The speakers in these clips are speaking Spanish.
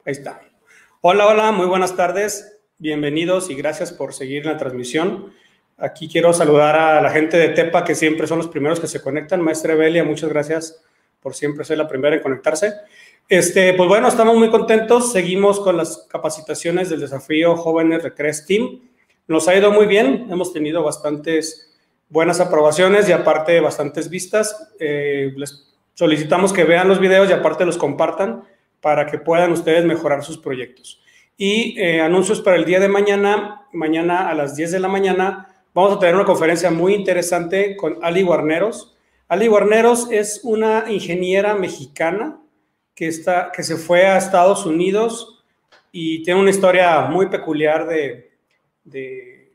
Ahí está. Hola, hola, muy buenas tardes. Bienvenidos y gracias por seguir la transmisión. Aquí quiero saludar a la gente de Tepa, que siempre son los primeros que se conectan. Maestra Evelia, muchas gracias por siempre ser la primera en conectarse. Pues bueno, estamos muy contentos. Seguimos con las capacitaciones del desafío Jóvenes Recrees Team. Nos ha ido muy bien. Hemos tenido bastantes buenas aprobaciones y aparte bastantes vistas. Les solicitamos que vean los videos y aparte los compartan para que puedan ustedes mejorar sus proyectos. Y anuncios para el día de mañana. Mañana a las 10 de la mañana vamos a tener una conferencia muy interesante con Ali Guarneros. Ali Guarneros es una ingeniera mexicana que se fue a Estados Unidos y tiene una historia muy peculiar de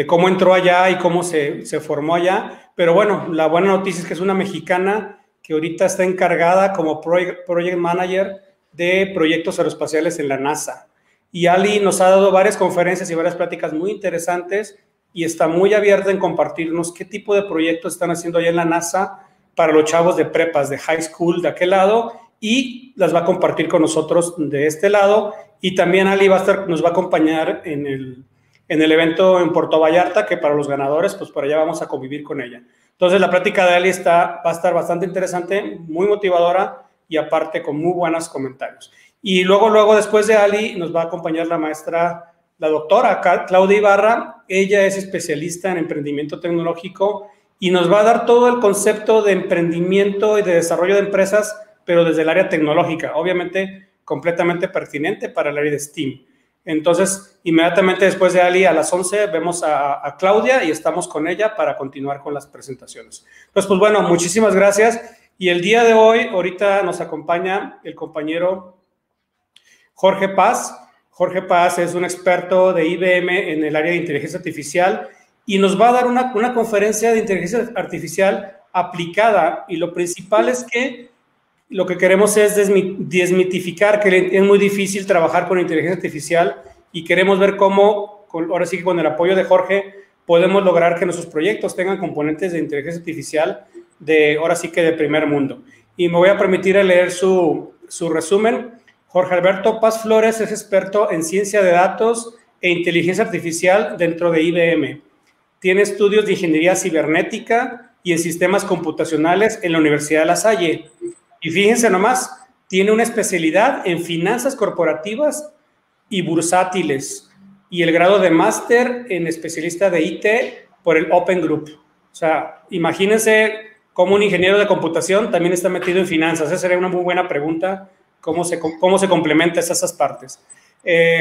cómo entró allá y cómo se formó allá. Pero bueno, la buena noticia es que es una mexicana que ahorita está encargada como project manager de proyectos aeroespaciales en la NASA. Y Ali nos ha dado varias conferencias y varias pláticas muy interesantes y está muy abierta en compartirnos qué tipo de proyectos están haciendo allá en la NASA para los chavos de prepas, de high school, de aquel lado, y las va a compartir con nosotros de este lado. Y también Ali nos va a acompañar en el evento en Puerto Vallarta, que para los ganadores, pues por allá vamos a convivir con ella. Entonces la plática de Ali va a estar bastante interesante, muy motivadora y aparte con muy buenos comentarios. Y luego después de Ali nos va a acompañar la maestra, la doctora Claudia Ibarra. Ella es especialista en emprendimiento tecnológico y nos va a dar todo el concepto de emprendimiento y de desarrollo de empresas, pero desde el área tecnológica, obviamente completamente pertinente para el área de STEAM. Entonces, inmediatamente después de Ali, a las 11, vemos a Claudia y estamos con ella para continuar con las presentaciones. Pues bueno, muchísimas gracias. Y el día de hoy, ahorita nos acompaña el compañero Jorge Paz. Jorge Paz es un experto de IBM en el área de inteligencia artificial y nos va a dar una conferencia de inteligencia artificial aplicada. Y lo principal es que lo que queremos es desmitificar que es muy difícil trabajar con inteligencia artificial y queremos ver cómo, ahora sí que con el apoyo de Jorge, podemos lograr que nuestros proyectos tengan componentes de inteligencia artificial ahora sí que de primer mundo. Y me voy a permitir leer su resumen. Jorge Alberto Paz Flores es experto en ciencia de datos e inteligencia artificial dentro de IBM. Tiene estudios de ingeniería cibernética y en sistemas computacionales en la Universidad de La Salle. Y fíjense nomás, tiene una especialidad en finanzas corporativas y bursátiles y el grado de máster en especialista de IT por el Open Group. O sea, imagínense cómo un ingeniero de computación también está metido en finanzas. Esa sería una muy buena pregunta, cómo se complementan esas partes.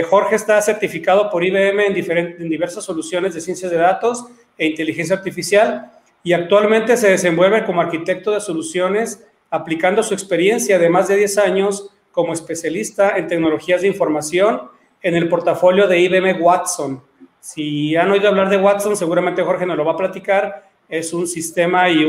Jorge está certificado por IBM en diversas soluciones de ciencias de datos e inteligencia artificial y actualmente se desenvuelve como arquitecto de soluciones aplicando su experiencia de más de 10 años como especialista en tecnologías de información en el portafolio de IBM Watson. Si han oído hablar de Watson, seguramente Jorge nos lo va a platicar. Es un sistema y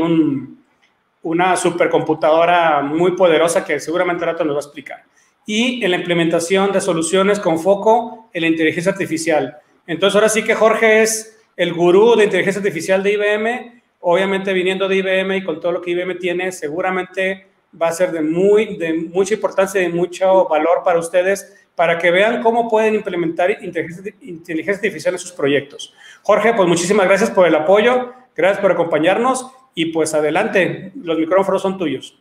una supercomputadora muy poderosa que seguramente al rato nos va a explicar. Y en la implementación de soluciones con foco en la inteligencia artificial. Entonces, ahora sí que Jorge es el gurú de inteligencia artificial de IBM. Obviamente, viniendo de IBM y con todo lo que IBM tiene, seguramente va a ser de mucha importancia y de mucho valor para ustedes, para que vean cómo pueden implementar inteligencia artificial en sus proyectos. Jorge, pues muchísimas gracias por el apoyo, gracias por acompañarnos y pues adelante, los micrófonos son tuyos.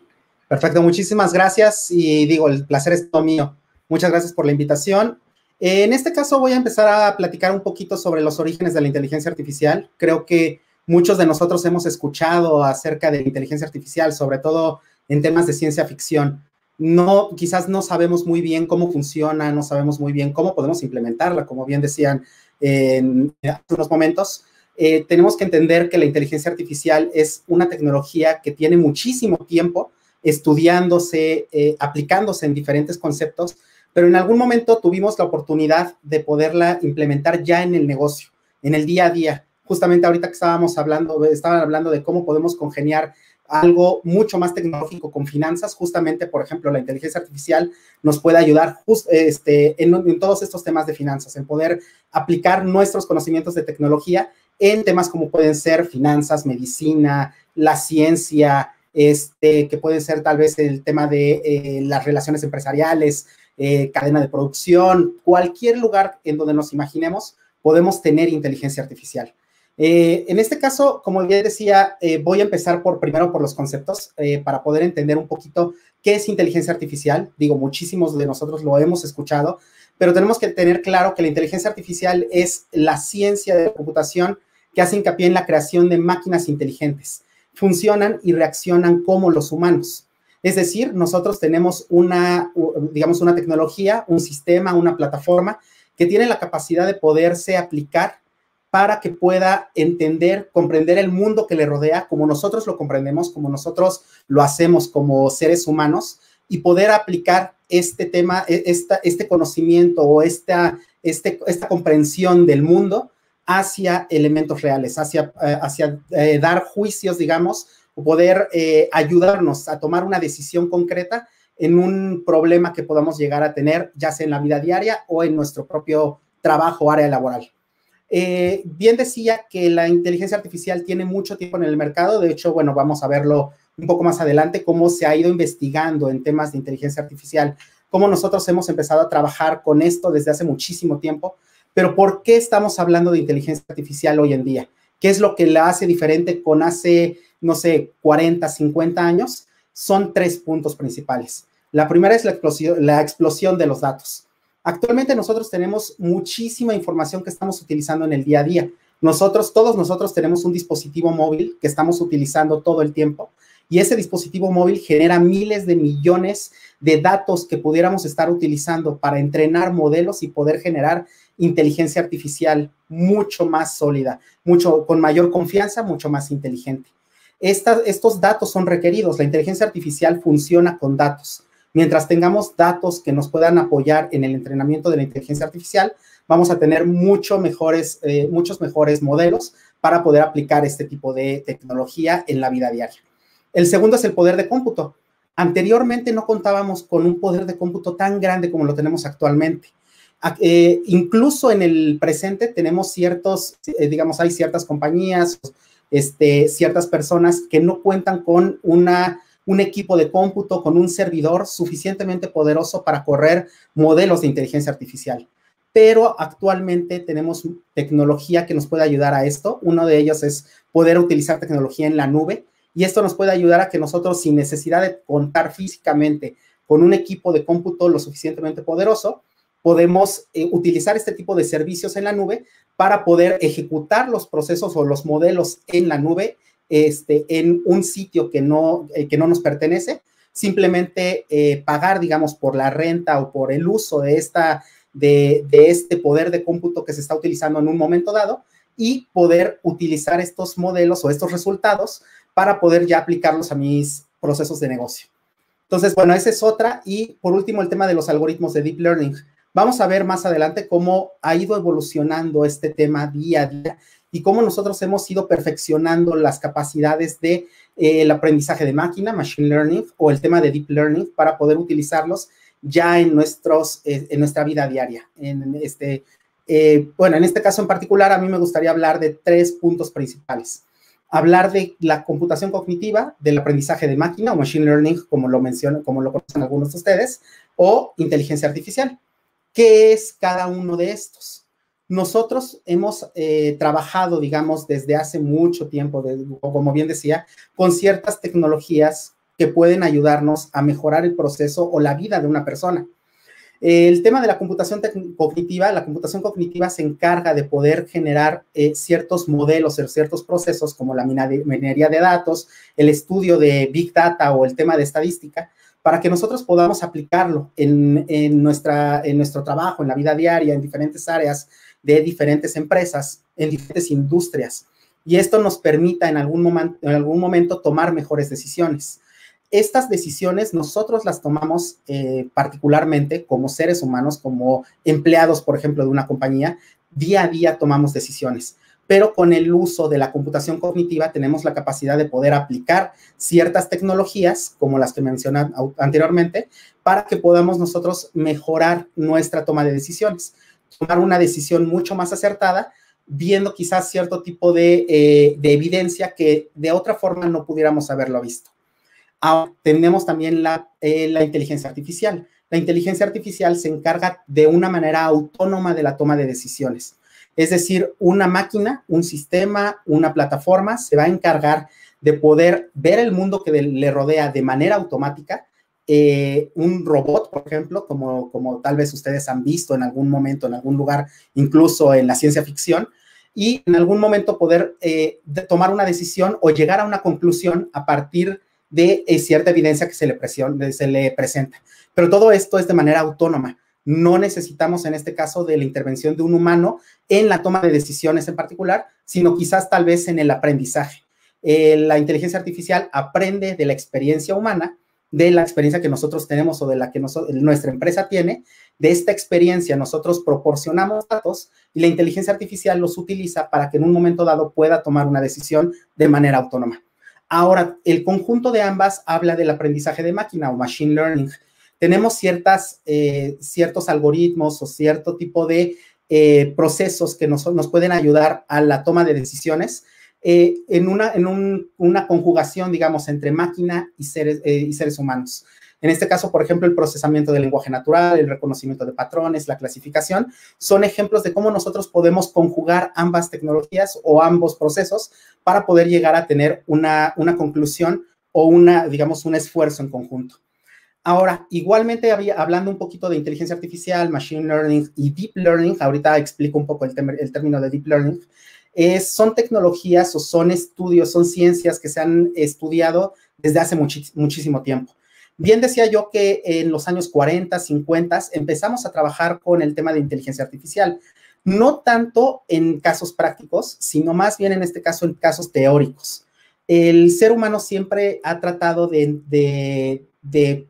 Perfecto, muchísimas gracias y digo, el placer es todo mío. Muchas gracias por la invitación. En este caso voy a empezar a platicar un poquito sobre los orígenes de la inteligencia artificial. Creo que muchos de nosotros hemos escuchado acerca de la inteligencia artificial, sobre todo en temas de ciencia ficción. Quizás no sabemos muy bien cómo funciona, no sabemos muy bien cómo podemos implementarla, como bien decían hace unos momentos. Tenemos que entender que la inteligencia artificial es una tecnología que tiene muchísimo tiempo estudiándose, aplicándose en diferentes conceptos, pero en algún momento tuvimos la oportunidad de poderla implementar ya en el negocio, en el día a día. Justamente ahorita que estaban hablando de cómo podemos congeniar algo mucho más tecnológico con finanzas, justamente, por ejemplo, la inteligencia artificial nos puede ayudar en todos estos temas de finanzas, en poder aplicar nuestros conocimientos de tecnología en temas como pueden ser finanzas, medicina, la ciencia, que pueden ser tal vez el tema de las relaciones empresariales, cadena de producción, cualquier lugar en donde nos imaginemos, podemos tener inteligencia artificial. En este caso, como ya decía, voy a empezar primero por los conceptos para poder entender un poquito qué es inteligencia artificial. Digo, muchísimos de nosotros lo hemos escuchado, pero tenemos que tener claro que la inteligencia artificial es la ciencia de la computación que hace hincapié en la creación de máquinas inteligentes. Funcionan y reaccionan como los humanos. Es decir, nosotros tenemos una tecnología, un sistema, una plataforma que tiene la capacidad de poderse aplicar para que pueda entender, comprender el mundo que le rodea, como nosotros lo comprendemos, como nosotros lo hacemos como seres humanos, y poder aplicar este tema, este conocimiento o esta comprensión del mundo hacia elementos reales, hacia dar juicios, digamos, o poder ayudarnos a tomar una decisión concreta en un problema que podamos llegar a tener, ya sea en la vida diaria o en nuestro propio trabajo o área laboral. Bien decía que la inteligencia artificial tiene mucho tiempo en el mercado. De hecho, bueno, vamos a verlo un poco más adelante, cómo se ha ido investigando en temas de inteligencia artificial, cómo nosotros hemos empezado a trabajar con esto desde hace muchísimo tiempo. Pero ¿por qué estamos hablando de inteligencia artificial hoy en día? ¿Qué es lo que la hace diferente con hace, no sé, 40, 50 años? Son 3 puntos principales. La primera es la explosión de los datos. Actualmente nosotros tenemos muchísima información que estamos utilizando en el día a día. Todos nosotros tenemos un dispositivo móvil que estamos utilizando todo el tiempo, y ese dispositivo móvil genera miles de millones de datos que pudiéramos estar utilizando para entrenar modelos y poder generar inteligencia artificial mucho más sólida, con mayor confianza, mucho más inteligente. Estos datos son requeridos. La inteligencia artificial funciona con datos. Mientras tengamos datos que nos puedan apoyar en el entrenamiento de la inteligencia artificial, vamos a tener muchos mejores modelos para poder aplicar este tipo de tecnología en la vida diaria. El segundo es el poder de cómputo. Anteriormente no contábamos con un poder de cómputo tan grande como lo tenemos actualmente. Incluso en el presente tenemos hay ciertas compañías, ciertas personas que no cuentan con un equipo de cómputo, con un servidor suficientemente poderoso para correr modelos de inteligencia artificial. Pero actualmente tenemos tecnología que nos puede ayudar a esto. Uno de ellos es poder utilizar tecnología en la nube, y esto nos puede ayudar a que nosotros, sin necesidad de contar físicamente con un equipo de cómputo lo suficientemente poderoso, podemos utilizar este tipo de servicios en la nube para poder ejecutar los procesos o los modelos en la nube, en un sitio que no nos pertenece, simplemente pagar, digamos, por la renta o por el uso de este poder de cómputo que se está utilizando en un momento dado, y poder utilizar estos modelos o estos resultados para poder ya aplicarlos a mis procesos de negocio. Entonces, bueno, esa es otra. Y por último, el tema de los algoritmos de Deep Learning. Vamos a ver más adelante cómo ha ido evolucionando este tema día a día y cómo nosotros hemos ido perfeccionando las capacidades de el aprendizaje de máquina, Machine Learning, o el tema de Deep Learning para poder utilizarlos ya en nuestra vida diaria. En este caso en particular, a mí me gustaría hablar de 3 puntos principales. Hablar de la computación cognitiva, del aprendizaje de máquina o Machine Learning, como lo conocen algunos de ustedes, o inteligencia artificial. ¿Qué es cada uno de estos? Nosotros hemos trabajado, digamos, desde hace mucho tiempo, como bien decía, con ciertas tecnologías que pueden ayudarnos a mejorar el proceso o la vida de una persona. El tema de la computación cognitiva se encarga de poder generar ciertos modelos, ciertos procesos como la minería de datos, el estudio de Big Data o el tema de estadística, para que nosotros podamos aplicarlo en nuestro trabajo, en la vida diaria, en diferentes áreas de diferentes empresas, en diferentes industrias. Y esto nos permita en algún momento tomar mejores decisiones. Estas decisiones nosotros las tomamos particularmente como seres humanos, como empleados, por ejemplo, de una compañía. Día a día tomamos decisiones, pero con el uso de la computación cognitiva tenemos la capacidad de poder aplicar ciertas tecnologías, como las que mencioné anteriormente, para que podamos nosotros mejorar nuestra toma de decisiones, tomar una decisión mucho más acertada, viendo quizás cierto tipo de evidencia que de otra forma no pudiéramos haberlo visto. Ahora, tenemos también la inteligencia artificial. La inteligencia artificial se encarga de una manera autónoma de la toma de decisiones. Es decir, una máquina, un sistema, una plataforma se va a encargar de poder ver el mundo que le rodea de manera automática. Un robot, por ejemplo, como tal vez ustedes han visto en algún momento, en algún lugar, incluso en la ciencia ficción, y en algún momento poder tomar una decisión o llegar a una conclusión a partir de cierta evidencia que se le presenta. Pero todo esto es de manera autónoma. No necesitamos, en este caso, de la intervención de un humano en la toma de decisiones en particular, sino quizás tal vez en el aprendizaje. La inteligencia artificial aprende de la experiencia humana, de la experiencia que nosotros tenemos o de la que nuestra empresa tiene. De esta experiencia nosotros proporcionamos datos y la inteligencia artificial los utiliza para que en un momento dado pueda tomar una decisión de manera autónoma. Ahora, el conjunto de ambas habla del aprendizaje de máquina o machine learning. Tenemos ciertos algoritmos o cierto tipo de procesos que nos pueden ayudar a la toma de decisiones en una conjugación, digamos, entre máquina y seres humanos. En este caso, por ejemplo, el procesamiento del lenguaje natural, el reconocimiento de patrones, la clasificación, son ejemplos de cómo nosotros podemos conjugar ambas tecnologías o ambos procesos para poder llegar a tener una conclusión o digamos, un esfuerzo en conjunto. Ahora, igualmente, hablando un poquito de inteligencia artificial, machine learning y deep learning, ahorita explico un poco el término de deep learning, son tecnologías o son estudios, son ciencias que se han estudiado desde hace muchísimo tiempo. Bien decía yo que en los años 40, 50 empezamos a trabajar con el tema de inteligencia artificial, no tanto en casos prácticos, sino más bien en este caso en casos teóricos. El ser humano siempre ha tratado de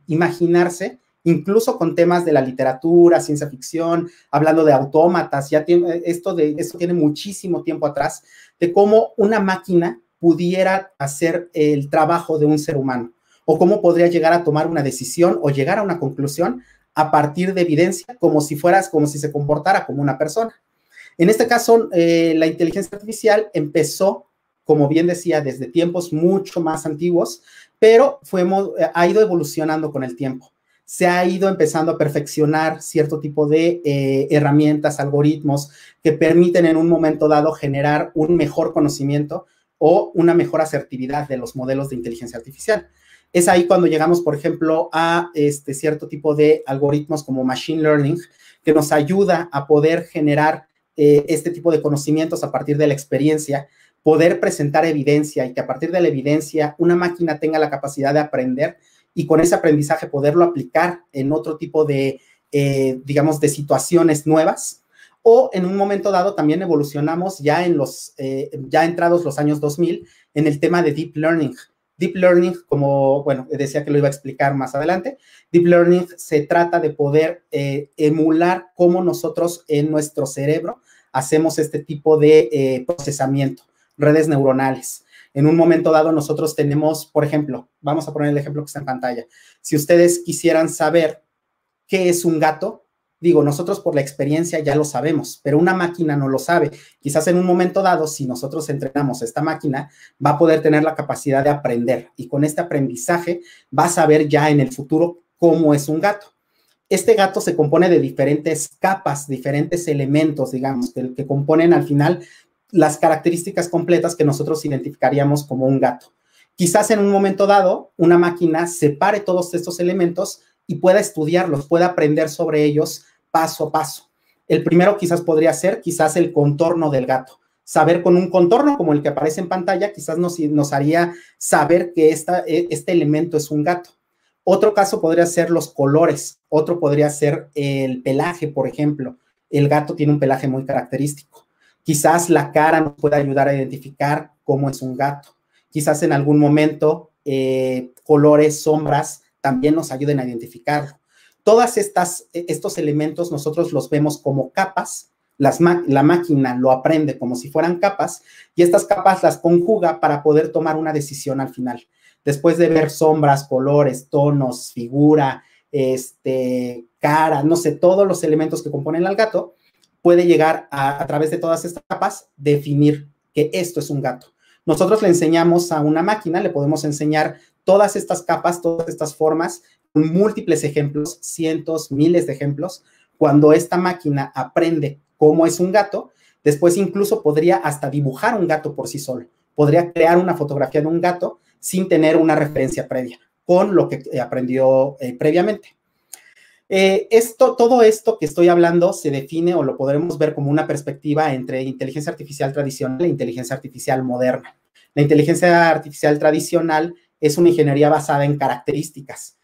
imaginarse, incluso con temas de la literatura, ciencia ficción, hablando de autómatas, esto tiene muchísimo tiempo atrás, de cómo una máquina pudiera hacer el trabajo de un ser humano, o cómo podría llegar a tomar una decisión o llegar a una conclusión a partir de evidencia, como si se comportara como una persona. En este caso, la inteligencia artificial empezó, como bien decía, desde tiempos mucho más antiguos, pero ha ido evolucionando con el tiempo. Se ha ido empezando a perfeccionar cierto tipo de herramientas, algoritmos que permiten en un momento dado generar un mejor conocimiento o una mejor asertividad de los modelos de inteligencia artificial. Es ahí cuando llegamos, por ejemplo, a cierto tipo de algoritmos como machine learning, que nos ayuda a poder generar este tipo de conocimientos a partir de la experiencia, poder presentar evidencia y que a partir de la evidencia una máquina tenga la capacidad de aprender y con ese aprendizaje poderlo aplicar en otro tipo de, digamos, de situaciones nuevas. O en un momento dado también evolucionamos ya entrados los años 2000 en el tema de Deep Learning. Deep Learning, como, bueno, decía que lo iba a explicar más adelante, Deep Learning se trata de poder emular cómo nosotros en nuestro cerebro hacemos este tipo de procesamiento, redes neuronales. En un momento dado nosotros tenemos, por ejemplo, vamos a poner el ejemplo que está en pantalla. Si ustedes quisieran saber qué es un gato, digo, nosotros por la experiencia ya lo sabemos, pero una máquina no lo sabe. Quizás en un momento dado, si nosotros entrenamos esta máquina, va a poder tener la capacidad de aprender y con este aprendizaje va a saber ya en el futuro cómo es un gato. Este gato se compone de diferentes capas, diferentes elementos, digamos, que componen al final las características completas que nosotros identificaríamos como un gato. Quizás en un momento dado, una máquina separe todos estos elementos y pueda estudiarlos, pueda aprender sobre ellos paso a paso. El primero quizás podría ser el contorno del gato. Saber con un contorno como el que aparece en pantalla, quizás nos haría saber que este elemento es un gato. Otro caso podría ser los colores. Otro podría ser el pelaje, por ejemplo. El gato tiene un pelaje muy característico. Quizás la cara nos pueda ayudar a identificar cómo es un gato. Quizás en algún momento colores, sombras, también nos ayuden a identificarlo. Todos estos elementos nosotros los vemos como capas, la máquina lo aprende como si fueran capas y estas capas las conjuga para poder tomar una decisión al final. Después de ver sombras, colores, tonos, figura, cara, no sé, todos los elementos que componen al gato, puede llegar a través de todas estas capas, definir que esto es un gato. Nosotros le enseñamos a una máquina, le podemos enseñar todas estas capas, todas estas formas, con múltiples ejemplos, cientos, miles de ejemplos. Cuando esta máquina aprende cómo es un gato, después incluso podría hasta dibujar un gato por sí solo. Podría crear una fotografía de un gato sin tener una referencia previa, con lo que aprendió previamente. Todo esto que estoy hablando se define o lo podremos ver como una perspectiva entre inteligencia artificial tradicional e inteligencia artificial moderna. La inteligencia artificial tradicional es una ingeniería basada en características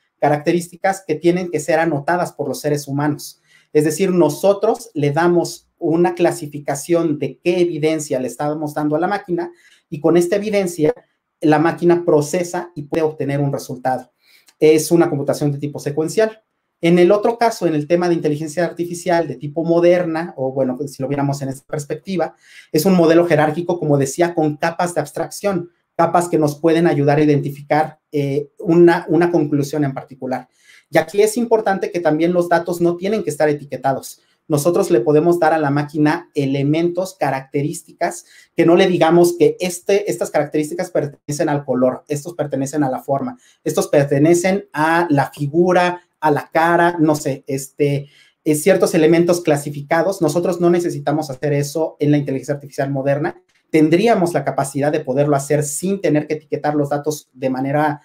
que tienen que ser anotadas por los seres humanos. Es decir, nosotros le damos una clasificación de qué evidencia le estamos dando a la máquina y con esta evidencia la máquina procesa y puede obtener un resultado. Es una computación de tipo secuencial. En el otro caso, en el tema de inteligencia artificial de tipo moderna, o bueno, si lo viéramos en esta perspectiva, es un modelo jerárquico, como decía, con capas de abstracción, capas que nos pueden ayudar a identificar una conclusión en particular. Y aquí es importante que también los datos no tienen que estar etiquetados. Nosotros le podemos dar a la máquina elementos, características, que no le digamos que estas características pertenecen al color, estos pertenecen a la forma, estos pertenecen a la figura, a la cara, no sé, ciertos elementos clasificados. Nosotros no necesitamos hacer eso en la inteligencia artificial moderna. Tendríamos la capacidad de poderlo hacer sin tener que etiquetar los datos de manera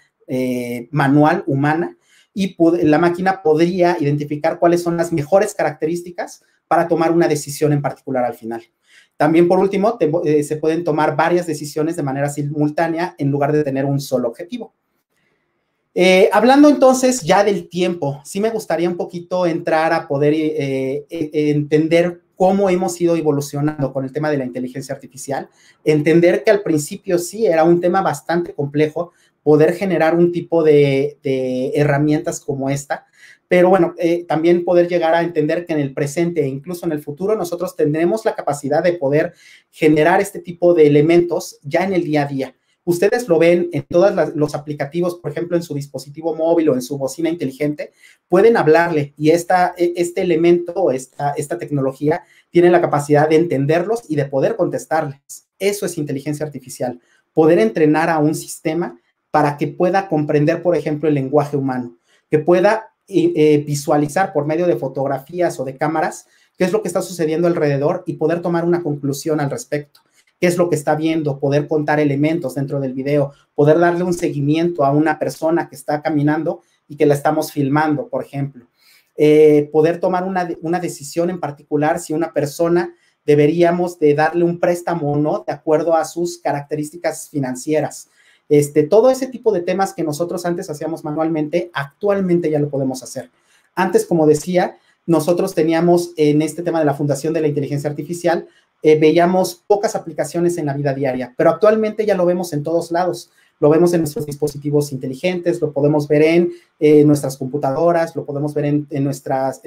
manual, humana, y la máquina podría identificar cuáles son las mejores características para tomar una decisión en particular al final. También, por último, se pueden tomar varias decisiones de manera simultánea en lugar de tener un solo objetivo. Hablando entonces ya del tiempo, sí me gustaría un poquito entrar a poder entender cómo hemos ido evolucionando con el tema de la inteligencia artificial, entender que al principio sí era un tema bastante complejo poder generar un tipo de herramientas como esta, pero bueno, también poder llegar a entender que en el presente e incluso en el futuro nosotros tendremos la capacidad de poder generar este tipo de elementos ya en el día a día. Ustedes lo ven en todos los aplicativos, por ejemplo, en su dispositivo móvil o en su bocina inteligente, pueden hablarle y este elemento, esta tecnología, tiene la capacidad de entenderlos y de poder contestarles. Eso es inteligencia artificial, poder entrenar a un sistema para que pueda comprender, por ejemplo, el lenguaje humano, que pueda visualizar por medio de fotografías o de cámaras qué es lo que está sucediendo alrededor y poder tomar una conclusión al respecto. Qué es lo que está viendo, poder contar elementos dentro del video, poder darle un seguimiento a una persona que está caminando y que la estamos filmando, por ejemplo. Poder tomar una decisión en particular si una persona deberíamos de darle un préstamo o no de acuerdo a sus características financieras. Todo ese tipo de temas que nosotros antes hacíamos manualmente, actualmente ya lo podemos hacer. Antes, como decía, nosotros teníamos en este tema de la Fundación de la Inteligencia Artificial, veíamos pocas aplicaciones en la vida diaria, pero actualmente ya lo vemos en todos lados. Lo vemos en nuestros dispositivos inteligentes, lo podemos ver en nuestras computadoras, lo podemos ver en nuestras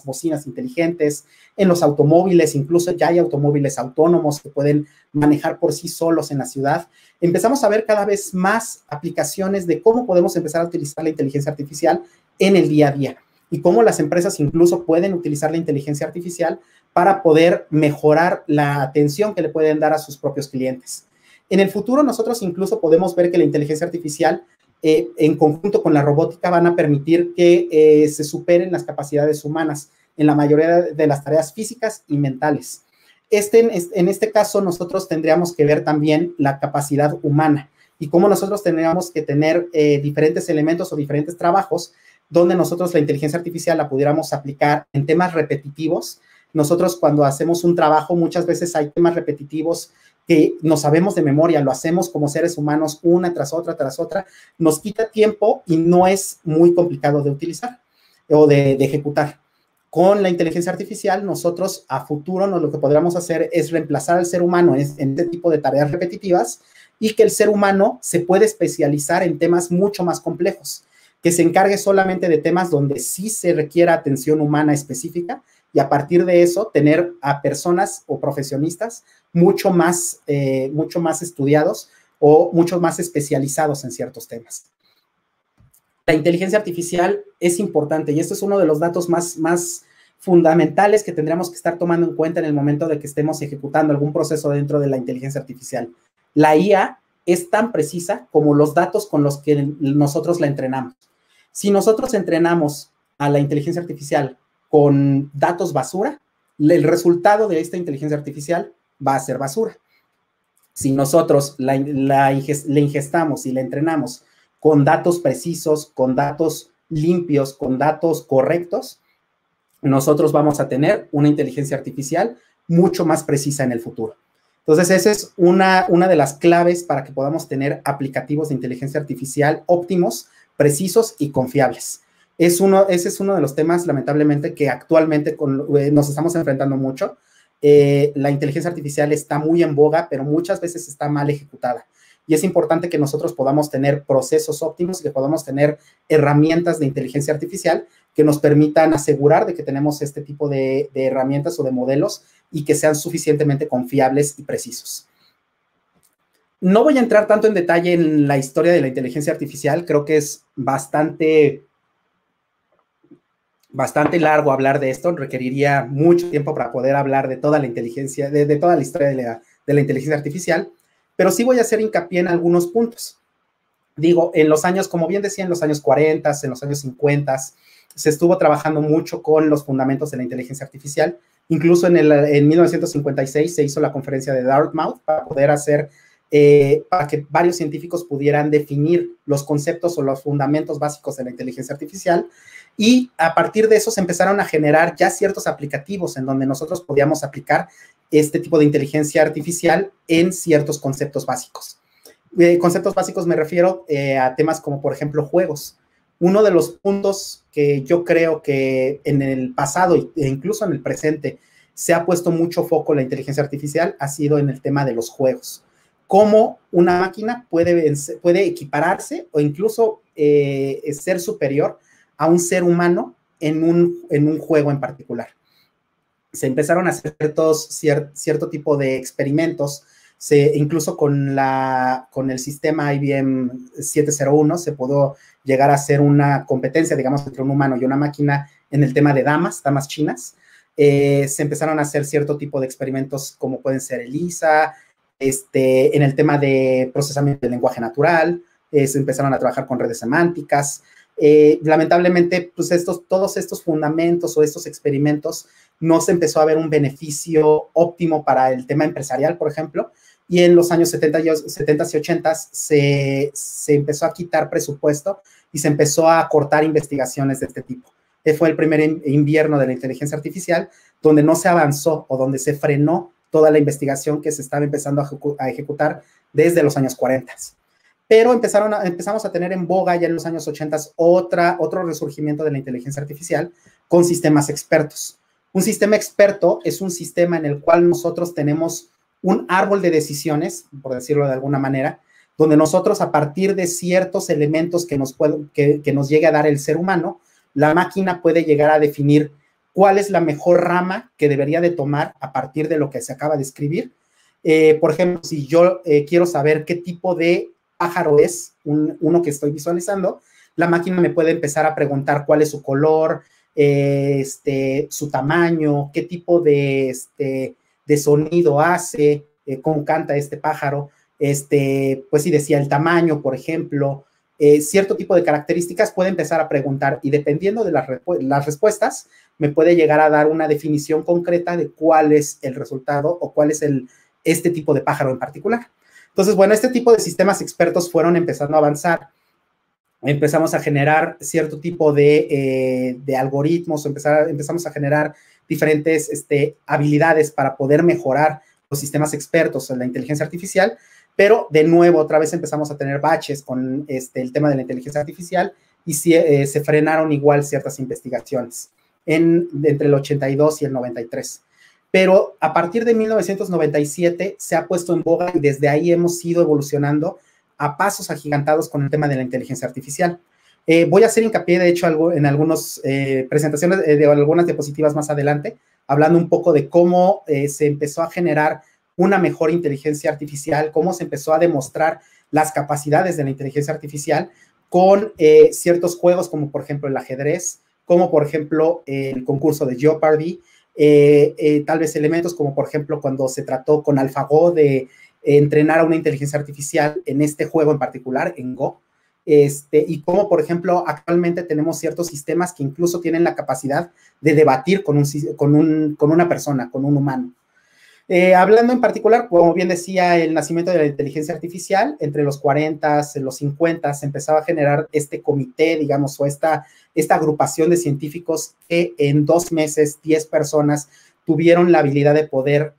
bocinas inteligentes, en los automóviles, incluso ya hay automóviles autónomos que pueden manejar por sí solos en la ciudad. Empezamos a ver cada vez más aplicaciones de cómo podemos empezar a utilizar la inteligencia artificial en el día a día y cómo las empresas incluso pueden utilizar la inteligencia artificial para poder mejorar la atención que le pueden dar a sus propios clientes. En el futuro nosotros incluso podemos ver que la inteligencia artificial en conjunto con la robótica van a permitir que se superen las capacidades humanas en la mayoría de las tareas físicas y mentales. En este caso nosotros tendríamos que ver también la capacidad humana y cómo nosotros tendríamos que tener diferentes elementos o diferentes trabajos donde nosotros la inteligencia artificial la pudiéramos aplicar en temas repetitivos. Nosotros cuando hacemos un trabajo muchas veces hay temas repetitivos que no sabemos de memoria, lo hacemos como seres humanos una tras otra, nos quita tiempo y no es muy complicado de utilizar o de ejecutar. Con la inteligencia artificial, nosotros a futuro lo que podríamos hacer es reemplazar al ser humano en este tipo de tareas repetitivas y que el ser humano se puede especializar en temas mucho más complejos, que se encargue solamente de temas donde sí se requiera atención humana específica y a partir de eso tener a personas o profesionistas mucho más estudiados o mucho más especializados en ciertos temas. La inteligencia artificial es importante y esto es uno de los datos más fundamentales que tendríamos que estar tomando en cuenta en el momento de que estemos ejecutando algún proceso dentro de la inteligencia artificial. La IA es tan precisa como los datos con los que nosotros la entrenamos. Si nosotros entrenamos a la inteligencia artificial con datos basura, el resultado de esta inteligencia artificial va a ser basura. Si nosotros le ingestamos y la entrenamos con datos precisos, con datos limpios, con datos correctos, nosotros vamos a tener una inteligencia artificial mucho más precisa en el futuro. Entonces, esa es una de las claves para que podamos tener aplicativos de inteligencia artificial óptimos, precisos y confiables. Ese es uno de los temas, lamentablemente, que actualmente nos estamos enfrentando mucho. La inteligencia artificial está muy en boga, pero muchas veces está mal ejecutada. Y es importante que nosotros podamos tener procesos óptimos y que podamos tener herramientas de inteligencia artificial que nos permitan asegurar de que tenemos este tipo de herramientas o de modelos y que sean suficientemente confiables y precisos. No voy a entrar tanto en detalle en la historia de la inteligencia artificial, creo que es bastante largo hablar de esto, requeriría mucho tiempo para poder hablar de toda la inteligencia, de toda la historia de la inteligencia artificial, pero sí voy a hacer hincapié en algunos puntos. Digo, en los años, como bien decía, en los años 40, en los años 50, se estuvo trabajando mucho con los fundamentos de la inteligencia artificial. Incluso en 1956 se hizo la conferencia de Dartmouth para poder hacer, para que varios científicos pudieran definir los conceptos o los fundamentos básicos de la inteligencia artificial. Y a partir de eso se empezaron a generar ya ciertos aplicativos en donde nosotros podíamos aplicar este tipo de inteligencia artificial en ciertos conceptos básicos. Conceptos básicos me refiero a temas como, por ejemplo, juegos. Uno de los puntos que yo creo que en el pasado e incluso en el presente se ha puesto mucho foco en la inteligencia artificial ha sido en el tema de los juegos. Cómo una máquina puede equipararse o incluso ser superior a un ser humano en un juego en particular. Se empezaron a hacer cierto tipo de experimentos, incluso con el sistema IBM 701 se pudo llegar a hacer una competencia, digamos, entre un humano y una máquina en el tema de damas chinas. Se empezaron a hacer cierto tipo de experimentos como pueden ser ELIZA, en el tema de procesamiento del lenguaje natural, se empezaron a trabajar con redes semánticas. Lamentablemente, pues todos estos fundamentos o estos experimentos no se empezó a ver un beneficio óptimo para el tema empresarial, por ejemplo, y en los años 70 y 80 se empezó a quitar presupuesto y se empezó a cortar investigaciones de este tipo. Fue el primer invierno de la inteligencia artificial donde no se avanzó o donde se frenó toda la investigación que se estaba empezando a ejecutar desde los años 40. Pero empezamos a tener en boga ya en los años 80 otro resurgimiento de la inteligencia artificial con sistemas expertos. Un sistema experto es un sistema en el cual nosotros tenemos un árbol de decisiones, por decirlo de alguna manera, donde nosotros a partir de ciertos elementos que nos llegue a dar el ser humano, la máquina puede llegar a definir cuál es la mejor rama que debería de tomar a partir de lo que se acaba de escribir. Por ejemplo, si yo quiero saber qué tipo de pájaro es uno que estoy visualizando, la máquina me puede empezar a preguntar cuál es su color, su tamaño, qué tipo de sonido hace, cómo canta este pájaro, pues sí decía el tamaño, por ejemplo, cierto tipo de características puede empezar a preguntar y dependiendo de las respuestas, me puede llegar a dar una definición concreta de cuál es el resultado o cuál es este tipo de pájaro en particular. Entonces, bueno, este tipo de sistemas expertos fueron empezando a avanzar. Empezamos a generar cierto tipo de algoritmos, empezamos a generar diferentes habilidades para poder mejorar los sistemas expertos en la inteligencia artificial, pero de nuevo, otra vez empezamos a tener baches con el tema de la inteligencia artificial y se frenaron igual ciertas investigaciones entre el 82 y el 93. Pero a partir de 1997 se ha puesto en boga y desde ahí hemos ido evolucionando a pasos agigantados con el tema de la inteligencia artificial. Voy a hacer hincapié, de hecho, en algunas presentaciones de algunas diapositivas más adelante, hablando un poco de cómo se empezó a generar una mejor inteligencia artificial, cómo se empezó a demostrar las capacidades de la inteligencia artificial con ciertos juegos como, por ejemplo, el ajedrez, como, por ejemplo, el concurso de Jeopardy, tal vez elementos como, por ejemplo, cuando se trató con AlphaGo de entrenar a una inteligencia artificial en este juego en particular, en Go, y cómo, por ejemplo, actualmente tenemos ciertos sistemas que incluso tienen la capacidad de debatir con una persona, con un humano. Hablando en particular, como bien decía, el nacimiento de la inteligencia artificial, entre los 40, los 50, se empezaba a generar este comité, digamos, o esta agrupación de científicos que en 2 meses, 10 personas, tuvieron la habilidad de poder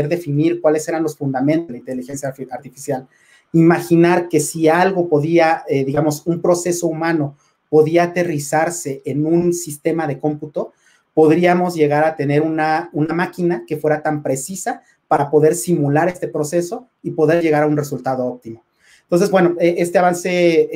definir cuáles eran los fundamentos de la inteligencia artificial. Imaginar que si algo podía, digamos, un proceso humano podía aterrizarse en un sistema de cómputo, podríamos llegar a tener una máquina que fuera tan precisa para poder simular este proceso y poder llegar a un resultado óptimo. Entonces, bueno, este avance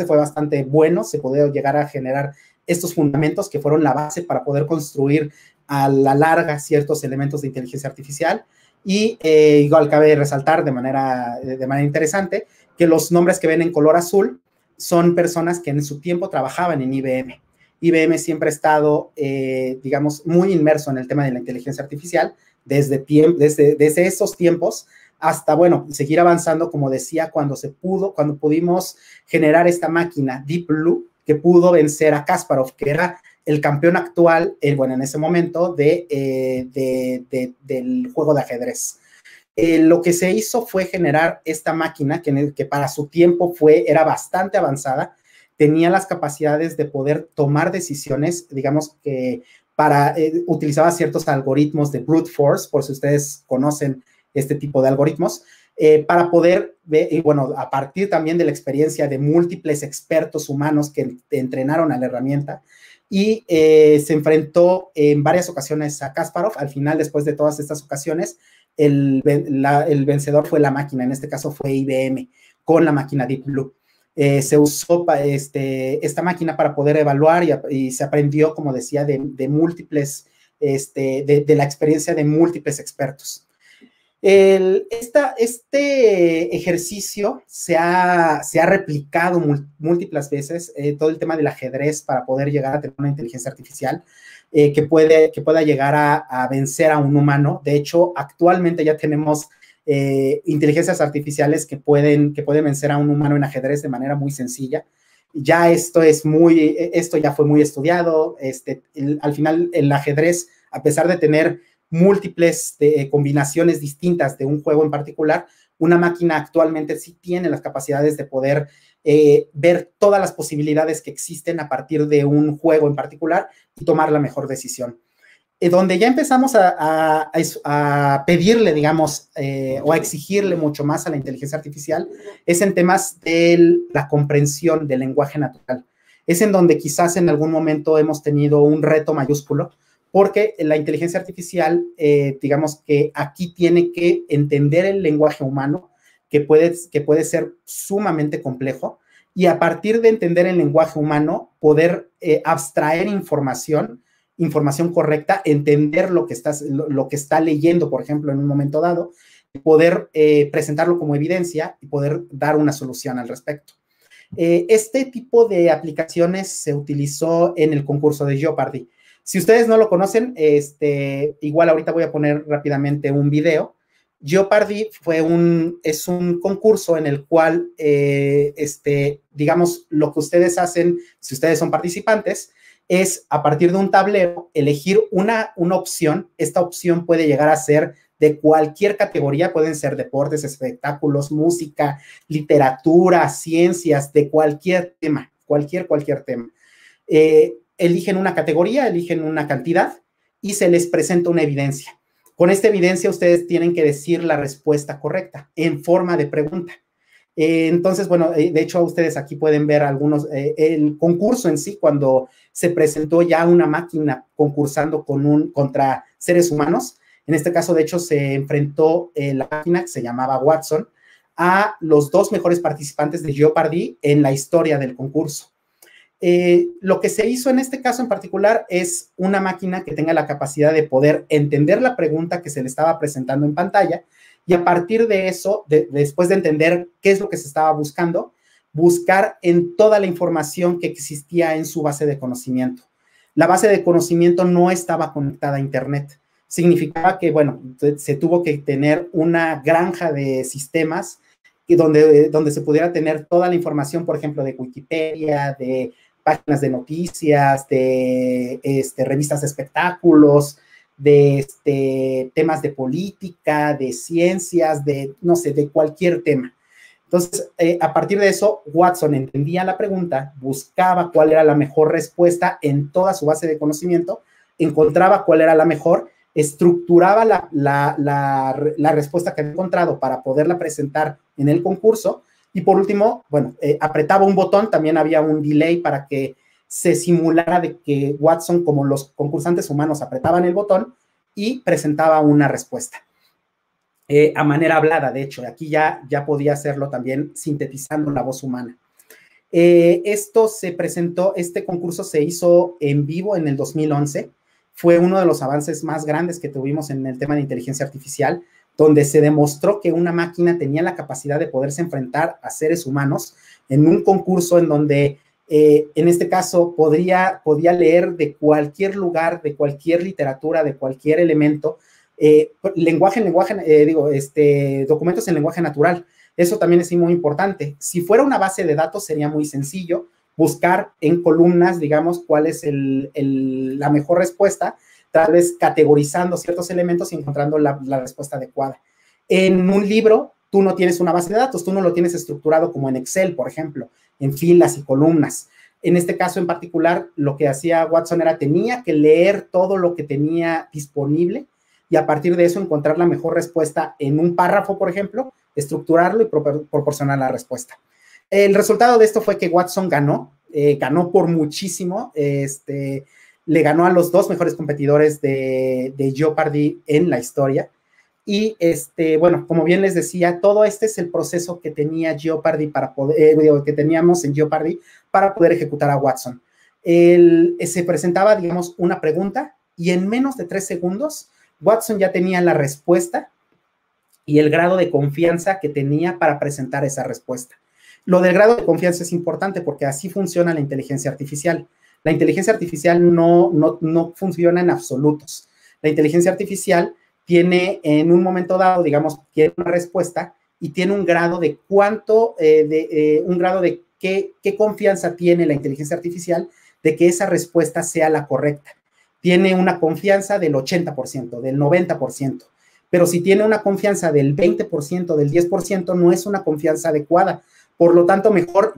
fue bastante bueno, se pudo llegar a generar estos fundamentos que fueron la base para poder construir a la larga ciertos elementos de inteligencia artificial. Y igual cabe resaltar de manera interesante que los nombres que ven en color azul son personas que en su tiempo trabajaban en IBM. IBM siempre ha estado, digamos, muy inmerso en el tema de la inteligencia artificial desde esos tiempos hasta, bueno, seguir avanzando, como decía, cuando pudimos generar esta máquina Deep Blue que pudo vencer a Kasparov, que era el campeón actual, bueno, en ese momento, del juego de ajedrez. Lo que se hizo fue generar esta máquina que para su tiempo era bastante avanzada, tenía las capacidades de poder tomar decisiones, digamos que utilizaba ciertos algoritmos de brute force, por si ustedes conocen este tipo de algoritmos, para poder ver, y bueno, a partir también de la experiencia de múltiples expertos humanos que entrenaron a la herramienta, y se enfrentó en varias ocasiones a Kasparov. Al final, después de todas estas ocasiones, el vencedor fue la máquina, en este caso fue IBM, con la máquina Deep Blue. Se usó esta máquina para poder evaluar y se aprendió, como decía, de múltiples, de la experiencia de múltiples expertos. Este ejercicio se ha replicado múltiples veces, todo el tema del ajedrez para poder llegar a tener una inteligencia artificial que pueda llegar a vencer a un humano. De hecho, actualmente ya tenemos inteligencias artificiales que pueden vencer a un humano en ajedrez de manera muy sencilla. Ya esto ya fue muy estudiado. Al final, el ajedrez, a pesar de tener múltiples combinaciones distintas de un juego en particular, una máquina actualmente sí tiene las capacidades de poder ver todas las posibilidades que existen a partir de un juego en particular y tomar la mejor decisión. Donde ya empezamos a pedirle, digamos, o a exigirle mucho más a la inteligencia artificial es en temas de la comprensión del lenguaje natural. Es en donde quizás en algún momento hemos tenido un reto mayúsculo, porque la inteligencia artificial, digamos que aquí tiene que entender el lenguaje humano, que puede ser sumamente complejo, y a partir de entender el lenguaje humano, poder abstraer información correcta, entender lo que está leyendo, por ejemplo, en un momento dado, poder presentarlo como evidencia y poder dar una solución al respecto. Este tipo de aplicaciones se utilizó en el concurso de Jeopardy. Si ustedes no lo conocen, igual ahorita voy a poner rápidamente un video. Jeopardy es un concurso en el cual, digamos, lo que ustedes hacen, si ustedes son participantes, es a partir de un tablero elegir una opción. Esta opción puede llegar a ser de cualquier categoría, pueden ser deportes, espectáculos, música, literatura, ciencias, de cualquier tema, cualquier tema. Eligen una categoría, eligen una cantidad y se les presenta una evidencia. Con esta evidencia ustedes tienen que decir la respuesta correcta en forma de pregunta. Entonces, bueno, de hecho ustedes aquí pueden ver el concurso en sí, cuando se presentó ya una máquina concursando contra seres humanos. En este caso, de hecho, se enfrentó la máquina que se llamaba Watson a los 2 mejores participantes de Jeopardy en la historia del concurso. Lo que se hizo en este caso en particular es una máquina que tenga la capacidad de poder entender la pregunta que se le estaba presentando en pantalla y a partir de eso, después de entender qué es lo que se estaba buscando, buscar en toda la información que existía en su base de conocimiento. La base de conocimiento no estaba conectada a Internet, significaba que, bueno, se tuvo que tener una granja de sistemas donde se pudiera tener toda la información, por ejemplo, de Wikipedia, de páginas de noticias, de revistas de espectáculos, de temas de política, de ciencias, de, no sé, de cualquier tema. Entonces, a partir de eso, Watson entendía la pregunta, buscaba cuál era la mejor respuesta en toda su base de conocimiento, encontraba cuál era la mejor, estructuraba la respuesta que había encontrado para poderla presentar en el concurso, y por último, bueno, apretaba un botón, también había un delay para que se simulara de que Watson, como los concursantes humanos, apretaban el botón y presentaba una respuesta. A manera hablada, de hecho, aquí ya podía hacerlo también sintetizando la voz humana. Este concurso se hizo en vivo en el 2011, fue uno de los avances más grandes que tuvimos en el tema de inteligencia artificial, donde se demostró que una máquina tenía la capacidad de poderse enfrentar a seres humanos en un concurso en donde, en este caso, podía leer de cualquier lugar, de cualquier literatura, de cualquier elemento, documentos en lenguaje natural. Eso también es muy importante. Si fuera una base de datos, sería muy sencillo buscar en columnas, digamos, cuál es la mejor respuesta, tal vez categorizando ciertos elementos y encontrando la respuesta adecuada. En un libro, tú no tienes una base de datos, tú no lo tienes estructurado como en Excel, por ejemplo, en filas y columnas. En este caso en particular, lo que hacía Watson tenía que leer todo lo que tenía disponible y a partir de eso encontrar la mejor respuesta en un párrafo, por ejemplo, estructurarlo y proporcionar la respuesta. El resultado de esto fue que Watson ganó por muchísimo, le ganó a los dos mejores competidores de Jeopardy en la historia. Y, bueno, como bien les decía, todo este es el proceso que tenía Jeopardy que teníamos en Jeopardy para poder ejecutar a Watson. Se presentaba, digamos, una pregunta y en menos de 3 segundos Watson ya tenía la respuesta y el grado de confianza que tenía para presentar esa respuesta. Lo del grado de confianza es importante porque así funciona la inteligencia artificial. La inteligencia artificial no funciona en absolutos. La inteligencia artificial tiene en un momento dado, digamos, tiene una respuesta y tiene un grado de qué confianza tiene la inteligencia artificial de que esa respuesta sea la correcta. Tiene una confianza del 80%, del 90%, pero si tiene una confianza del 20%, del 10%, no es una confianza adecuada. Por lo tanto, mejor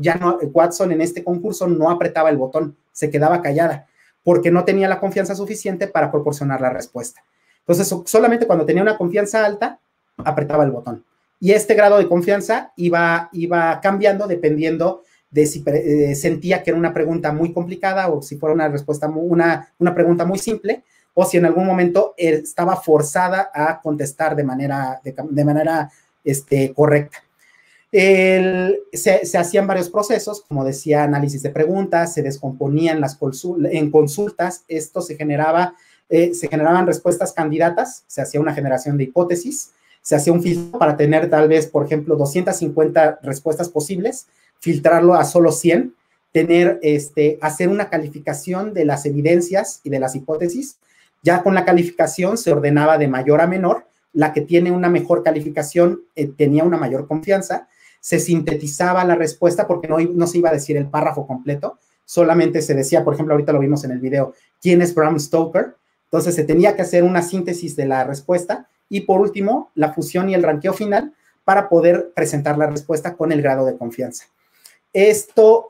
Watson en este concurso no apretaba el botón, se quedaba callada, porque no tenía la confianza suficiente para proporcionar la respuesta. Entonces, solamente cuando tenía una confianza alta, apretaba el botón. Y este grado de confianza iba cambiando dependiendo de si sentía que era una pregunta muy complicada o si fuera una pregunta muy simple, o si en algún momento estaba forzada a contestar de manera correcta. Se hacían varios procesos, como decía, análisis de preguntas, se descomponían en consultas, esto se generaban respuestas candidatas, se hacía una generación de hipótesis, se hacía un filtro para tener tal vez, por ejemplo, 250 respuestas posibles, filtrarlo a solo 100, hacer una calificación de las evidencias y de las hipótesis. Ya con la calificación se ordenaba de mayor a menor, la que tiene una mejor calificación tenía una mayor confianza, se sintetizaba la respuesta porque no se iba a decir el párrafo completo, solamente se decía, por ejemplo, ahorita lo vimos en el video, ¿quién es Bram Stoker? Entonces se tenía que hacer una síntesis de la respuesta y por último, la fusión y el ranqueo final para poder presentar la respuesta con el grado de confianza. Esto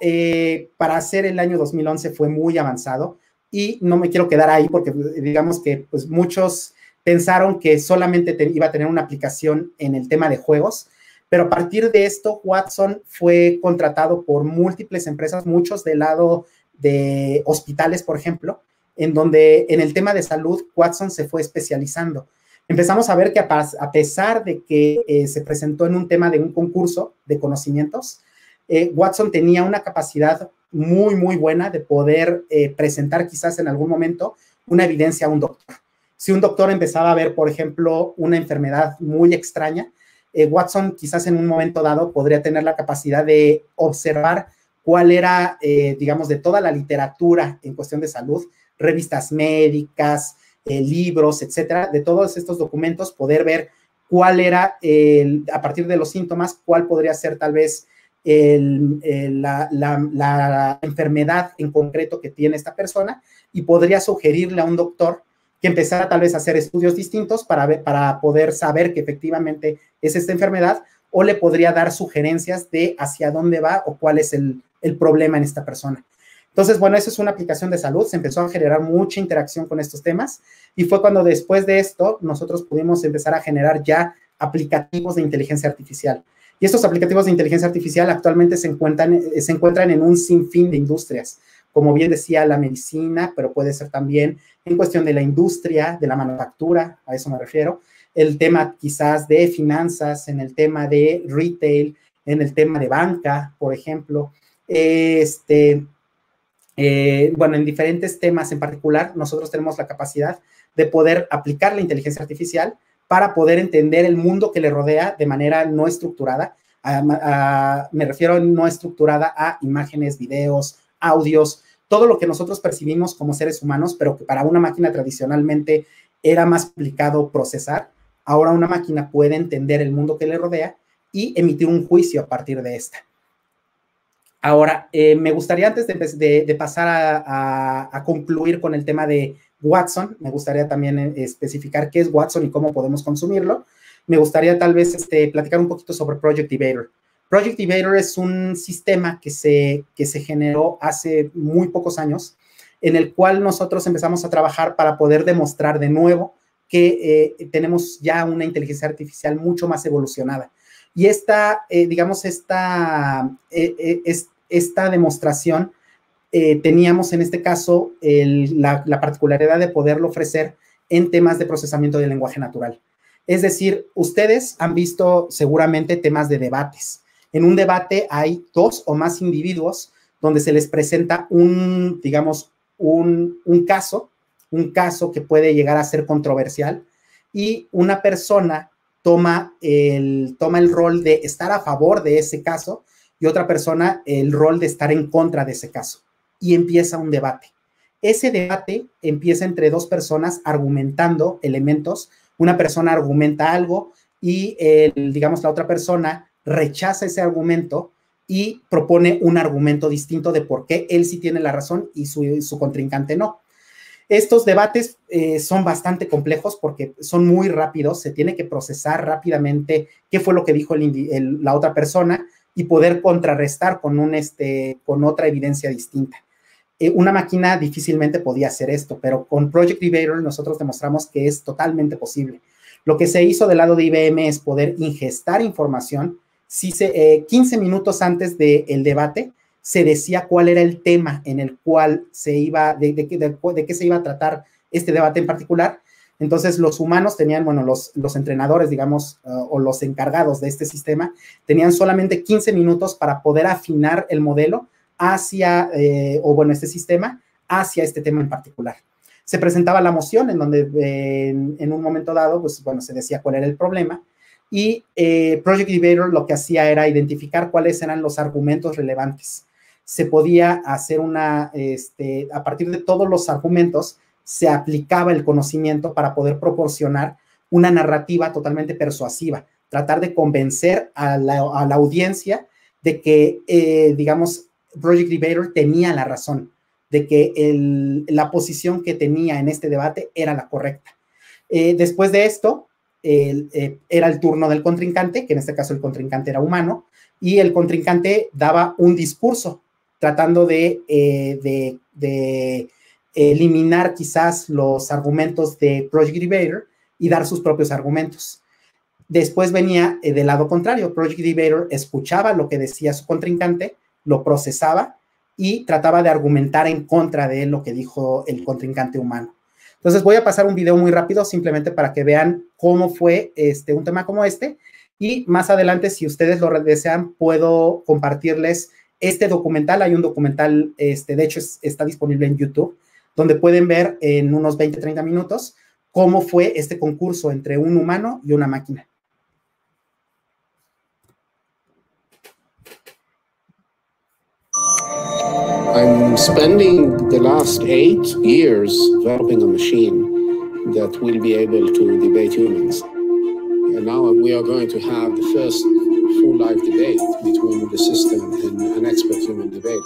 para hacer el año 2011 fue muy avanzado y no me quiero quedar ahí porque digamos que pues, muchos pensaron que solamente iba a tener una aplicación en el tema de juegos, pero a partir de esto Watson fue contratado por múltiples empresas, muchos del lado de hospitales, por ejemplo, en donde en el tema de salud Watson se fue especializando. Empezamos a ver que a pesar de que se presentó en un tema de un concurso de conocimientos, Watson tenía una capacidad muy, muy buena de poder presentar quizás en algún momento una evidencia a un doctor. Si un doctor empezaba a ver, por ejemplo, una enfermedad muy extraña, Watson quizás en un momento dado podría tener la capacidad de observar cuál era, digamos, de toda la literatura en cuestión de salud, revistas médicas, libros, etcétera, de todos estos documentos, poder ver cuál era, a partir de los síntomas, cuál podría ser tal vez la enfermedad en concreto que tiene esta persona, y podría sugerirle a un doctor que empezara tal vez a hacer estudios distintos para poder saber que efectivamente es esta enfermedad, o le podría dar sugerencias de hacia dónde va o cuál es el problema en esta persona. Entonces, bueno, eso es una aplicación de salud. Se empezó a generar mucha interacción con estos temas, y fue cuando después de esto nosotros pudimos empezar a generar ya aplicativos de inteligencia artificial. Y estos aplicativos de inteligencia artificial actualmente se encuentran en un sinfín de industrias, como bien decía, la medicina, pero puede ser también en cuestión de la industria, de la manufactura, a eso me refiero, el tema quizás de finanzas, en el tema de retail, en el tema de banca, por ejemplo. Bueno, en diferentes temas en particular, nosotros tenemos la capacidad de poder aplicar la inteligencia artificial para poder entender el mundo que le rodea de manera no estructurada. Me refiero no estructurada a imágenes, videos, audios, todo lo que nosotros percibimos como seres humanos, pero que para una máquina tradicionalmente era más complicado procesar. Ahora una máquina puede entender el mundo que le rodea y emitir un juicio a partir de esta. Ahora, me gustaría, antes de pasar a concluir con el tema de Watson, me gustaría también especificar qué es Watson y cómo podemos consumirlo. Me gustaría tal vez platicar un poquito sobre Project Evader. Project Evader es un sistema que se generó hace muy pocos años, en el cual nosotros empezamos a trabajar para poder demostrar de nuevo que tenemos ya una inteligencia artificial mucho más evolucionada. Y esta demostración teníamos en este caso la particularidad de poderlo ofrecer en temas de procesamiento del lenguaje natural. Es decir, ustedes han visto seguramente temas de debates. En un debate hay dos o más individuos donde se les presenta un caso que puede llegar a ser controversial, y una persona toma el rol de estar a favor de ese caso y otra persona el rol de estar en contra de ese caso, y empieza un debate. Ese debate empieza entre dos personas argumentando elementos. Una persona argumenta algo y la otra persona rechaza ese argumento y propone un argumento distinto de por qué él sí tiene la razón y su contrincante no. Estos debates son bastante complejos porque son muy rápidos, se tiene que procesar rápidamente qué fue lo que dijo la otra persona y poder contrarrestar con otra evidencia distinta. Una máquina difícilmente podía hacer esto, pero con Project Evader nosotros demostramos que es totalmente posible. Lo que se hizo del lado de IBM es poder ingestar información. 15 minutos antes del debate se decía cuál era el tema en el cual de qué se iba a tratar este debate en particular. Entonces los humanos tenían, bueno, los entrenadores, digamos, o los encargados de este sistema, tenían solamente 15 minutos para poder afinar el modelo este sistema hacia este tema en particular. Se presentaba la moción en donde en un momento dado, pues bueno, se decía cuál era el problema, y Project Evader lo que hacía era identificar cuáles eran los argumentos relevantes. Se podía hacer a partir de todos los argumentos, se aplicaba el conocimiento para poder proporcionar una narrativa totalmente persuasiva, tratar de convencer a la audiencia de que, Project Evader tenía la razón, de que la posición que tenía en este debate era la correcta. Después de esto, era el turno del contrincante, que en este caso el contrincante era humano, y el contrincante daba un discurso tratando de eliminar quizás los argumentos de Project Evader y dar sus propios argumentos. Después venía del lado contrario. Project Evader escuchaba lo que decía su contrincante, lo procesaba y trataba de argumentar en contra de lo que dijo el contrincante humano. Entonces voy a pasar un video muy rápido simplemente para que vean cómo fue un tema como este, y más adelante, si ustedes lo desean, puedo compartirles este documental. Hay un documental, de hecho está disponible en YouTube, donde pueden ver en unos 20-30 minutos cómo fue este concurso entre un humano y una máquina. I'm spending the last 8 years developing a machine that will be able to debate humans. And now we are going to have the first full live debate between the system and an expert human debater.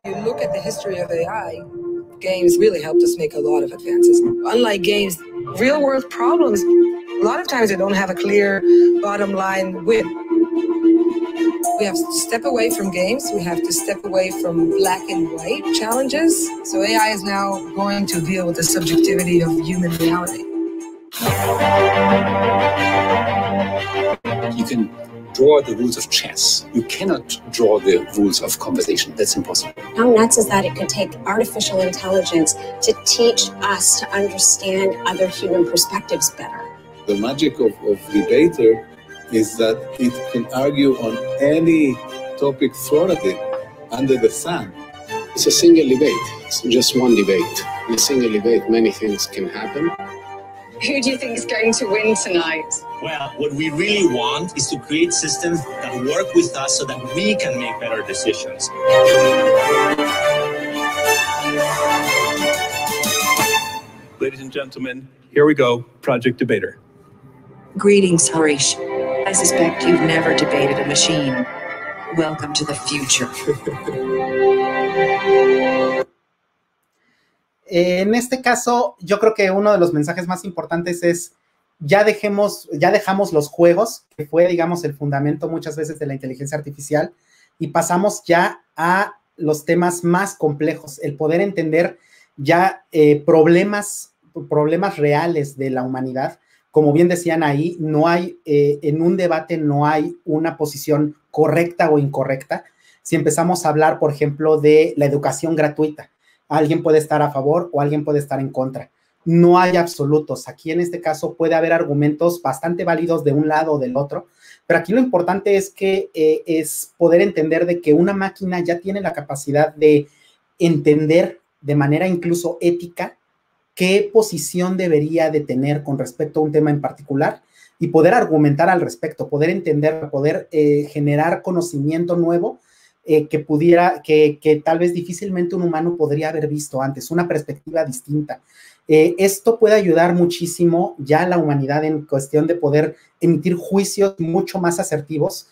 You look at the history of AI, games really helped us make a lot of advances. Unlike games, real-world problems, a lot of times they don't have a clear bottom line win. We have to step away from games. We have to step away from black and white challenges. So AI is now going to deal with the subjectivity of human reality. You can draw the rules of chess. You cannot draw the rules of conversation. That's impossible. How nuts is that it could take artificial intelligence to teach us to understand other human perspectives better? The magic of debater is that it can argue on any topic thrown at it under the sun. It's a single debate. It's just one debate. In a single debate, many things can happen. Who do you think is going to win tonight? Well, what we really want is to create systems that work with us so that we can make better decisions. Ladies and gentlemen, here we go, Project Debater. Greetings, Harish. I suspect you've never debated a machine. Welcome to the future. En este caso, yo creo que uno de los mensajes más importantes es ya dejamos los juegos, que fue, digamos, el fundamento muchas veces de la inteligencia artificial, y pasamos ya a los temas más complejos, el poder entender ya problemas reales de la humanidad. Como bien decían ahí, no hay, en un debate no hay una posición correcta o incorrecta. Si empezamos a hablar, por ejemplo, de la educación gratuita, alguien puede estar a favor o alguien puede estar en contra. No hay absolutos. Aquí en este caso puede haber argumentos bastante válidos de un lado o del otro, pero aquí lo importante es que es poder entender de que una máquina ya tiene la capacidad de entender de manera incluso ética qué posición debería de tener con respecto a un tema en particular y poder argumentar al respecto, poder entender, poder generar conocimiento nuevo que tal vez difícilmente un humano podría haber visto antes, una perspectiva distinta. Esto puede ayudar muchísimo ya a la humanidad en cuestión de poder emitir juicios mucho más asertivos,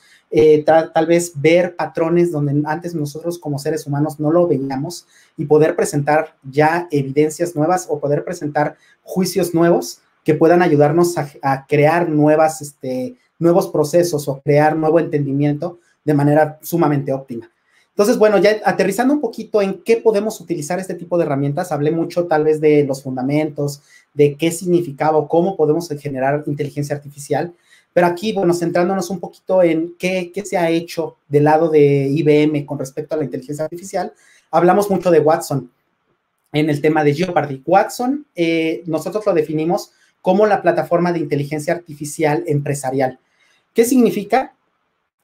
tal vez ver patrones donde antes nosotros como seres humanos no lo veíamos y poder presentar ya evidencias nuevas o poder presentar juicios nuevos que puedan ayudarnos a crear nuevos procesos o crear nuevo entendimiento de manera sumamente óptima. Entonces, bueno, ya aterrizando un poquito en qué podemos utilizar este tipo de herramientas, hablé mucho tal vez de los fundamentos, de qué significaba o cómo podemos generar inteligencia artificial, pero aquí, bueno, centrándonos un poquito en qué se ha hecho del lado de IBM con respecto a la inteligencia artificial, hablamos mucho de Watson en el tema de Jeopardy. Watson, nosotros lo definimos como la plataforma de inteligencia artificial empresarial. ¿Qué significa?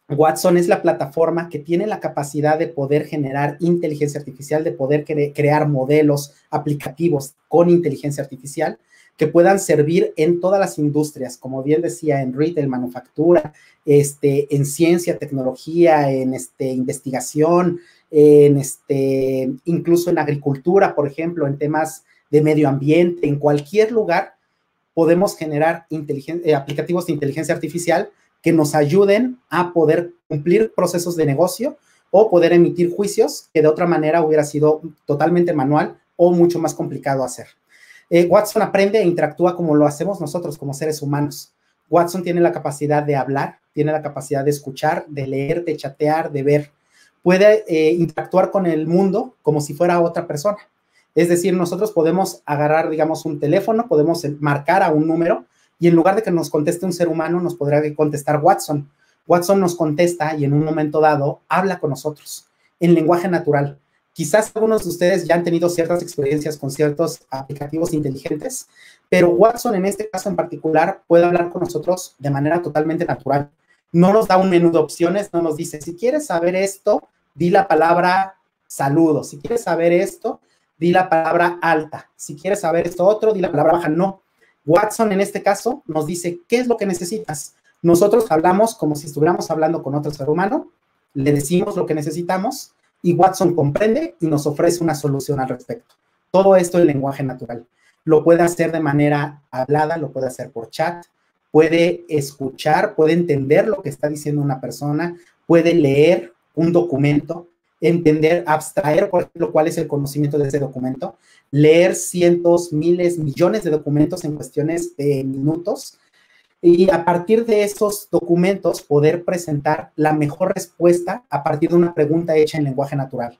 Watson es la plataforma que tiene la capacidad de poder generar inteligencia artificial, de poder crear modelos aplicativos con inteligencia artificial que puedan servir en todas las industrias, como bien decía, en retail, manufactura, en ciencia, tecnología, en investigación, incluso en agricultura, por ejemplo, en temas de medio ambiente, en cualquier lugar podemos generar aplicativos de inteligencia artificial que nos ayuden a poder cumplir procesos de negocio o poder emitir juicios que de otra manera hubiera sido totalmente manual o mucho más complicado hacer. Watson aprende e interactúa como lo hacemos nosotros como seres humanos. Watson tiene la capacidad de hablar, tiene la capacidad de escuchar, de leer, de chatear, de ver. Puede interactuar con el mundo como si fuera otra persona. Es decir, nosotros podemos agarrar, digamos, un teléfono, podemos marcar a un número y en lugar de que nos conteste un ser humano, nos podrá contestar Watson. Watson nos contesta y en un momento dado habla con nosotros en lenguaje natural. Quizás algunos de ustedes ya han tenido ciertas experiencias con ciertos aplicativos inteligentes, pero Watson en este caso en particular puede hablar con nosotros de manera totalmente natural. No nos da un menú de opciones, no nos dice, si quieres saber esto, di la palabra saludo. Si quieres saber esto, di la palabra alta. Si quieres saber esto otro, di la palabra baja. No. Watson en este caso nos dice, ¿qué es lo que necesitas? Nosotros hablamos como si estuviéramos hablando con otro ser humano, le decimos lo que necesitamos y Watson comprende y nos ofrece una solución al respecto. Todo esto en lenguaje natural. lo puede hacer de manera hablada, lo puede hacer por chat, puede escuchar, puede entender lo que está diciendo una persona, puede leer un documento, entender, abstraer, por ejemplo, cuál es el conocimiento de ese documento, leer cientos, miles, millones de documentos en cuestiones de minutos, y a partir de esos documentos poder presentar la mejor respuesta a partir de una pregunta hecha en lenguaje natural.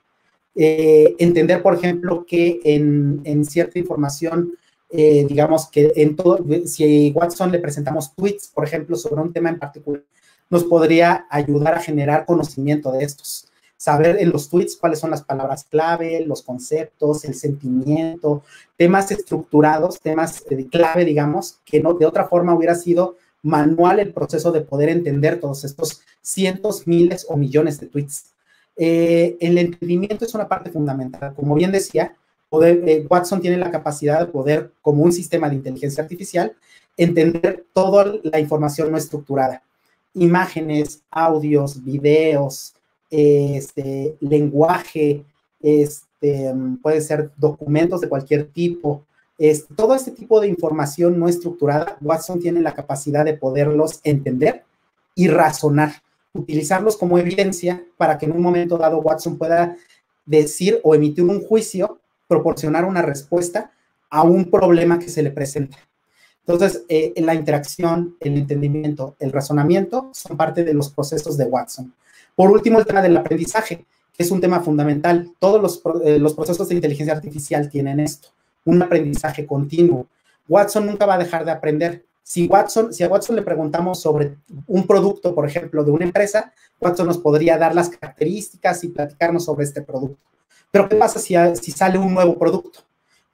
Entender, por ejemplo, que en cierta información, digamos que en todo, si a Watson le presentamos tweets, por ejemplo, sobre un tema en particular, nos podría ayudar a generar conocimiento de estos. Saber en los tweets cuáles son las palabras clave, los conceptos, el sentimiento, temas estructurados, temas clave, digamos, que no, de otra forma hubiera sido manual el proceso de poder entender todos estos cientos, miles o millones de tweets. El entendimiento es una parte fundamental. Como bien decía, Watson tiene la capacidad de poder, como un sistema de inteligencia artificial, entender toda la información no estructurada. Imágenes, audios, videos, lenguaje, puede ser documentos de cualquier tipo. Todo este tipo de información no estructurada, Watson tiene la capacidad de poderlos entender y razonar, utilizarlos como evidencia para que en un momento dado Watson pueda decir o emitir un juicio, proporcionar una respuesta a un problema que se le presenta. Entonces, la interacción, el entendimiento, el razonamiento son parte de los procesos de Watson. Por último, el tema del aprendizaje, que es un tema fundamental. Todos los procesos de inteligencia artificial tienen esto, un aprendizaje continuo. Watson nunca va a dejar de aprender. Si a Watson le preguntamos sobre un producto, por ejemplo, de una empresa, Watson nos podría dar las características y platicarnos sobre este producto. Pero ¿qué pasa si sale un nuevo producto?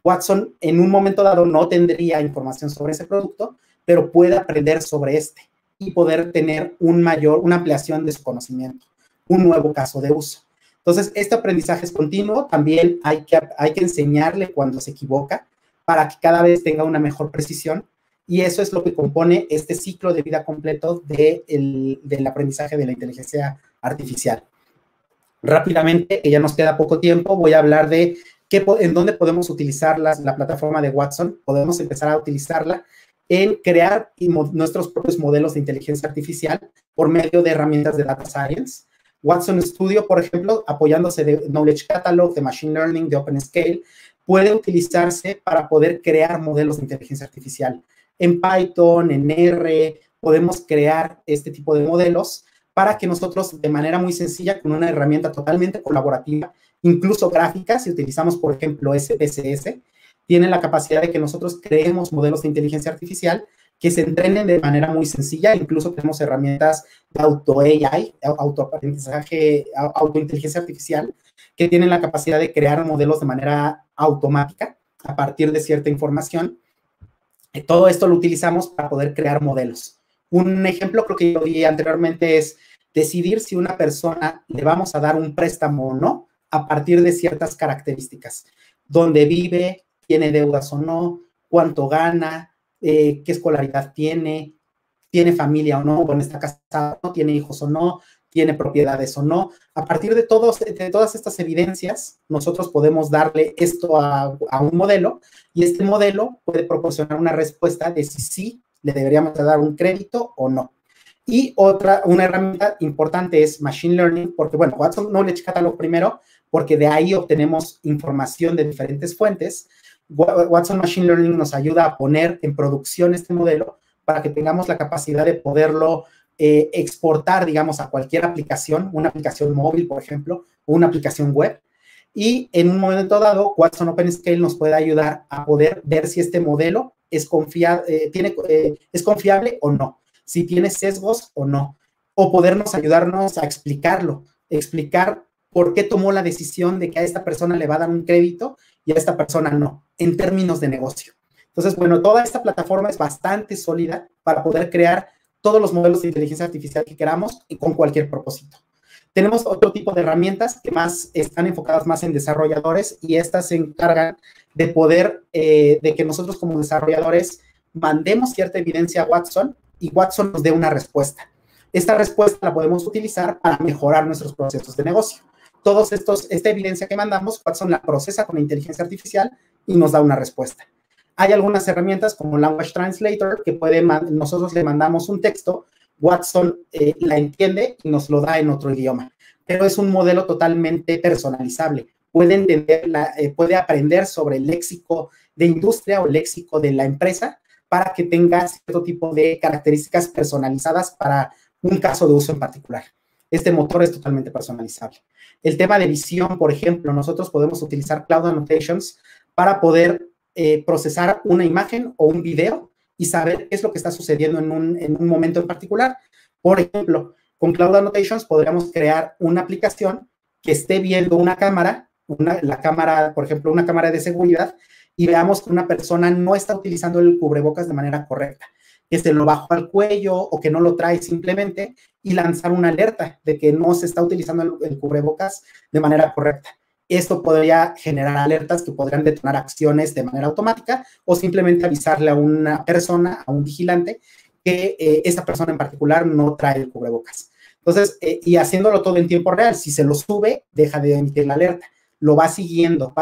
Watson en un momento dado no tendría información sobre ese producto, pero puede aprender sobre este y poder tener una ampliación de su conocimiento, un nuevo caso de uso. Entonces, este aprendizaje es continuo. También hay que enseñarle cuando se equivoca para que cada vez tenga una mejor precisión. Y eso es lo que compone este ciclo de vida completo del aprendizaje de la inteligencia artificial. Rápidamente, que ya nos queda poco tiempo, voy a hablar de en dónde podemos utilizar la plataforma de Watson. Podemos empezar a utilizarla en crear nuestros propios modelos de inteligencia artificial por medio de herramientas de Data Science. Watson Studio, por ejemplo, apoyándose de Knowledge Catalog, de Machine Learning, de OpenScale, puede utilizarse para poder crear modelos de inteligencia artificial. En Python, en R, podemos crear este tipo de modelos para que nosotros, de manera muy sencilla, con una herramienta totalmente colaborativa, incluso gráfica, si utilizamos, por ejemplo, SPSS, tiene la capacidad de que nosotros creemos modelos de inteligencia artificial que se entrenen de manera muy sencilla. Incluso tenemos herramientas de auto-AI, autointeligencia artificial, que tienen la capacidad de crear modelos de manera automática a partir de cierta información. Todo esto lo utilizamos para poder crear modelos. Un ejemplo, creo que yo di anteriormente, es decidir si una persona le vamos a dar un préstamo o no a partir de ciertas características. Dónde vive, tiene deudas o no, cuánto gana, qué escolaridad tiene familia o no, bueno, está casado, no tiene hijos o no, tiene propiedades o no. A partir de todas estas evidencias, nosotros podemos darle esto a un modelo y este modelo puede proporcionar una respuesta de si sí le deberíamos dar un crédito o no. Y una herramienta importante es Machine Learning, porque, bueno, Watson Knowledge Catalog primero, porque de ahí obtenemos información de diferentes fuentes. Watson Machine Learning nos ayuda a poner en producción este modelo para que tengamos la capacidad de poderlo exportar, digamos, a cualquier aplicación, una aplicación móvil, por ejemplo, o una aplicación web. Y en un momento dado, Watson OpenScale nos puede ayudar a poder ver si este modelo es confiable o no, si tiene sesgos o no, o ayudarnos a explicar por qué tomó la decisión de que a esta persona le va a dar un crédito y a esta persona no, en términos de negocio. Entonces, bueno, toda esta plataforma es bastante sólida para poder crear todos los modelos de inteligencia artificial que queramos y con cualquier propósito. Tenemos otro tipo de herramientas que están enfocadas más en desarrolladores, y estas se encargan de poder, de que nosotros como desarrolladores mandemos cierta evidencia a Watson y Watson nos dé una respuesta. Esta respuesta la podemos utilizar para mejorar nuestros procesos de negocio. Esta evidencia que mandamos, Watson la procesa con inteligencia artificial y nos da una respuesta. Hay algunas herramientas como Language Translator que nosotros le mandamos un texto, Watson la entiende y nos lo da en otro idioma, pero es un modelo totalmente personalizable. Puede entender, puede aprender sobre el léxico de industria o el léxico de la empresa para que tenga cierto tipo de características personalizadas para un caso de uso en particular. Este motor es totalmente personalizable. El tema de visión, por ejemplo, nosotros podemos utilizar Cloud Annotations para poder procesar una imagen o un video y saber qué es lo que está sucediendo en un momento en particular. Por ejemplo, con Cloud Annotations podríamos crear una aplicación que esté viendo una cámara, la cámara, por ejemplo, una cámara de seguridad, y veamos que una persona no está utilizando el cubrebocas de manera correcta, que se lo bajó al cuello o que no lo trae simplemente, y lanzar una alerta de que no se está utilizando el cubrebocas de manera correcta. Esto podría generar alertas que podrían detonar acciones de manera automática o simplemente avisarle a una persona, a un vigilante, que esa persona en particular no trae el cubrebocas. Entonces, y haciéndolo todo en tiempo real, si se lo sube, deja de emitir la alerta, lo va siguiendo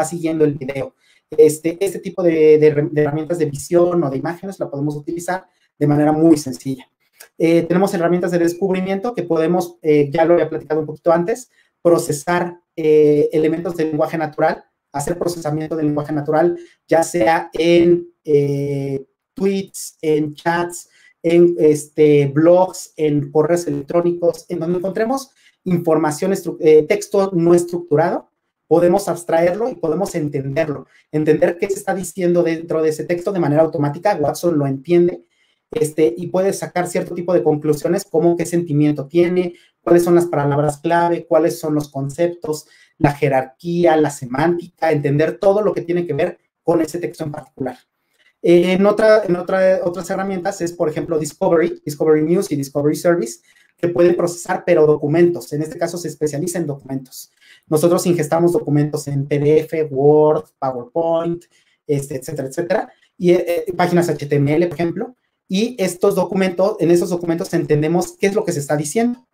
el video. Este tipo de herramientas de visión o de imágenes la podemos utilizar de manera muy sencilla. Tenemos herramientas de descubrimiento que podemos, ya lo había platicado un poquito antes, procesar elementos del lenguaje natural, hacer procesamiento del lenguaje natural, ya sea en tweets, en chats, en blogs, en correos electrónicos, en donde encontremos información, texto no estructurado, podemos abstraerlo y podemos entenderlo, entender qué se está diciendo dentro de ese texto de manera automática. Watson lo entiende y puede sacar cierto tipo de conclusiones como qué sentimiento tiene, cuáles son las palabras clave, cuáles son los conceptos, la jerarquía, la semántica, entender todo lo que tiene que ver con ese texto en particular. Otras herramientas es, por ejemplo, Discovery News y Discovery Service, que pueden procesar, pero documentos. En este caso se especializa en documentos. Nosotros ingestamos documentos en PDF, Word, PowerPoint, etcétera, etcétera, y páginas HTML, por ejemplo, y en esos documentos entendemos qué es lo que se está diciendo.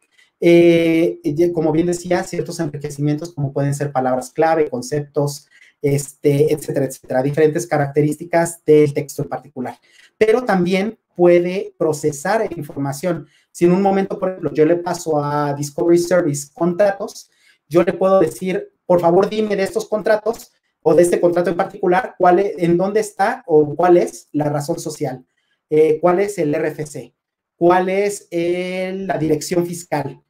Como bien decía, ciertos enriquecimientos como pueden ser palabras clave, conceptos, etcétera, etcétera, diferentes características del texto en particular. Pero también puede procesar información. Si en un momento, por ejemplo, yo le paso a Discovery Service contratos, yo le puedo decir, por favor, dime de estos contratos o de este contrato en particular, en dónde está o cuál es la razón social, cuál es el RFC, cuál es la dirección fiscal,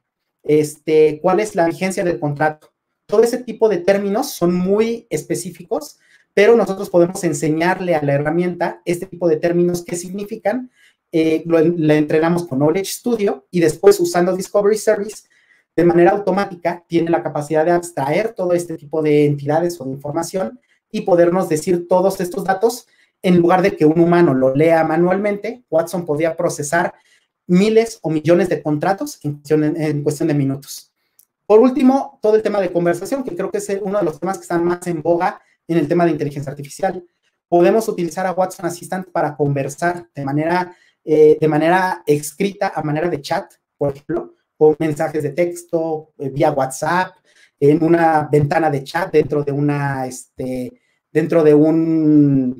cuál es la vigencia del contrato. Todo ese tipo de términos son muy específicos, pero nosotros podemos enseñarle a la herramienta este tipo de términos, qué significan, le entrenamos con Knowledge Studio y después usando Discovery Service, de manera automática, tiene la capacidad de abstraer todo este tipo de entidades o de información y podernos decir todos estos datos. En lugar de que un humano lo lea manualmente, Watson podría procesar miles o millones de contratos en cuestión de minutos. Por último, todo el tema de conversación, que creo que es uno de los temas que están más en boga en el tema de inteligencia artificial. Podemos utilizar a Watson Assistant para conversar de manera escrita, a manera de chat, por ejemplo, con mensajes de texto, vía WhatsApp, en una ventana de chat dentro de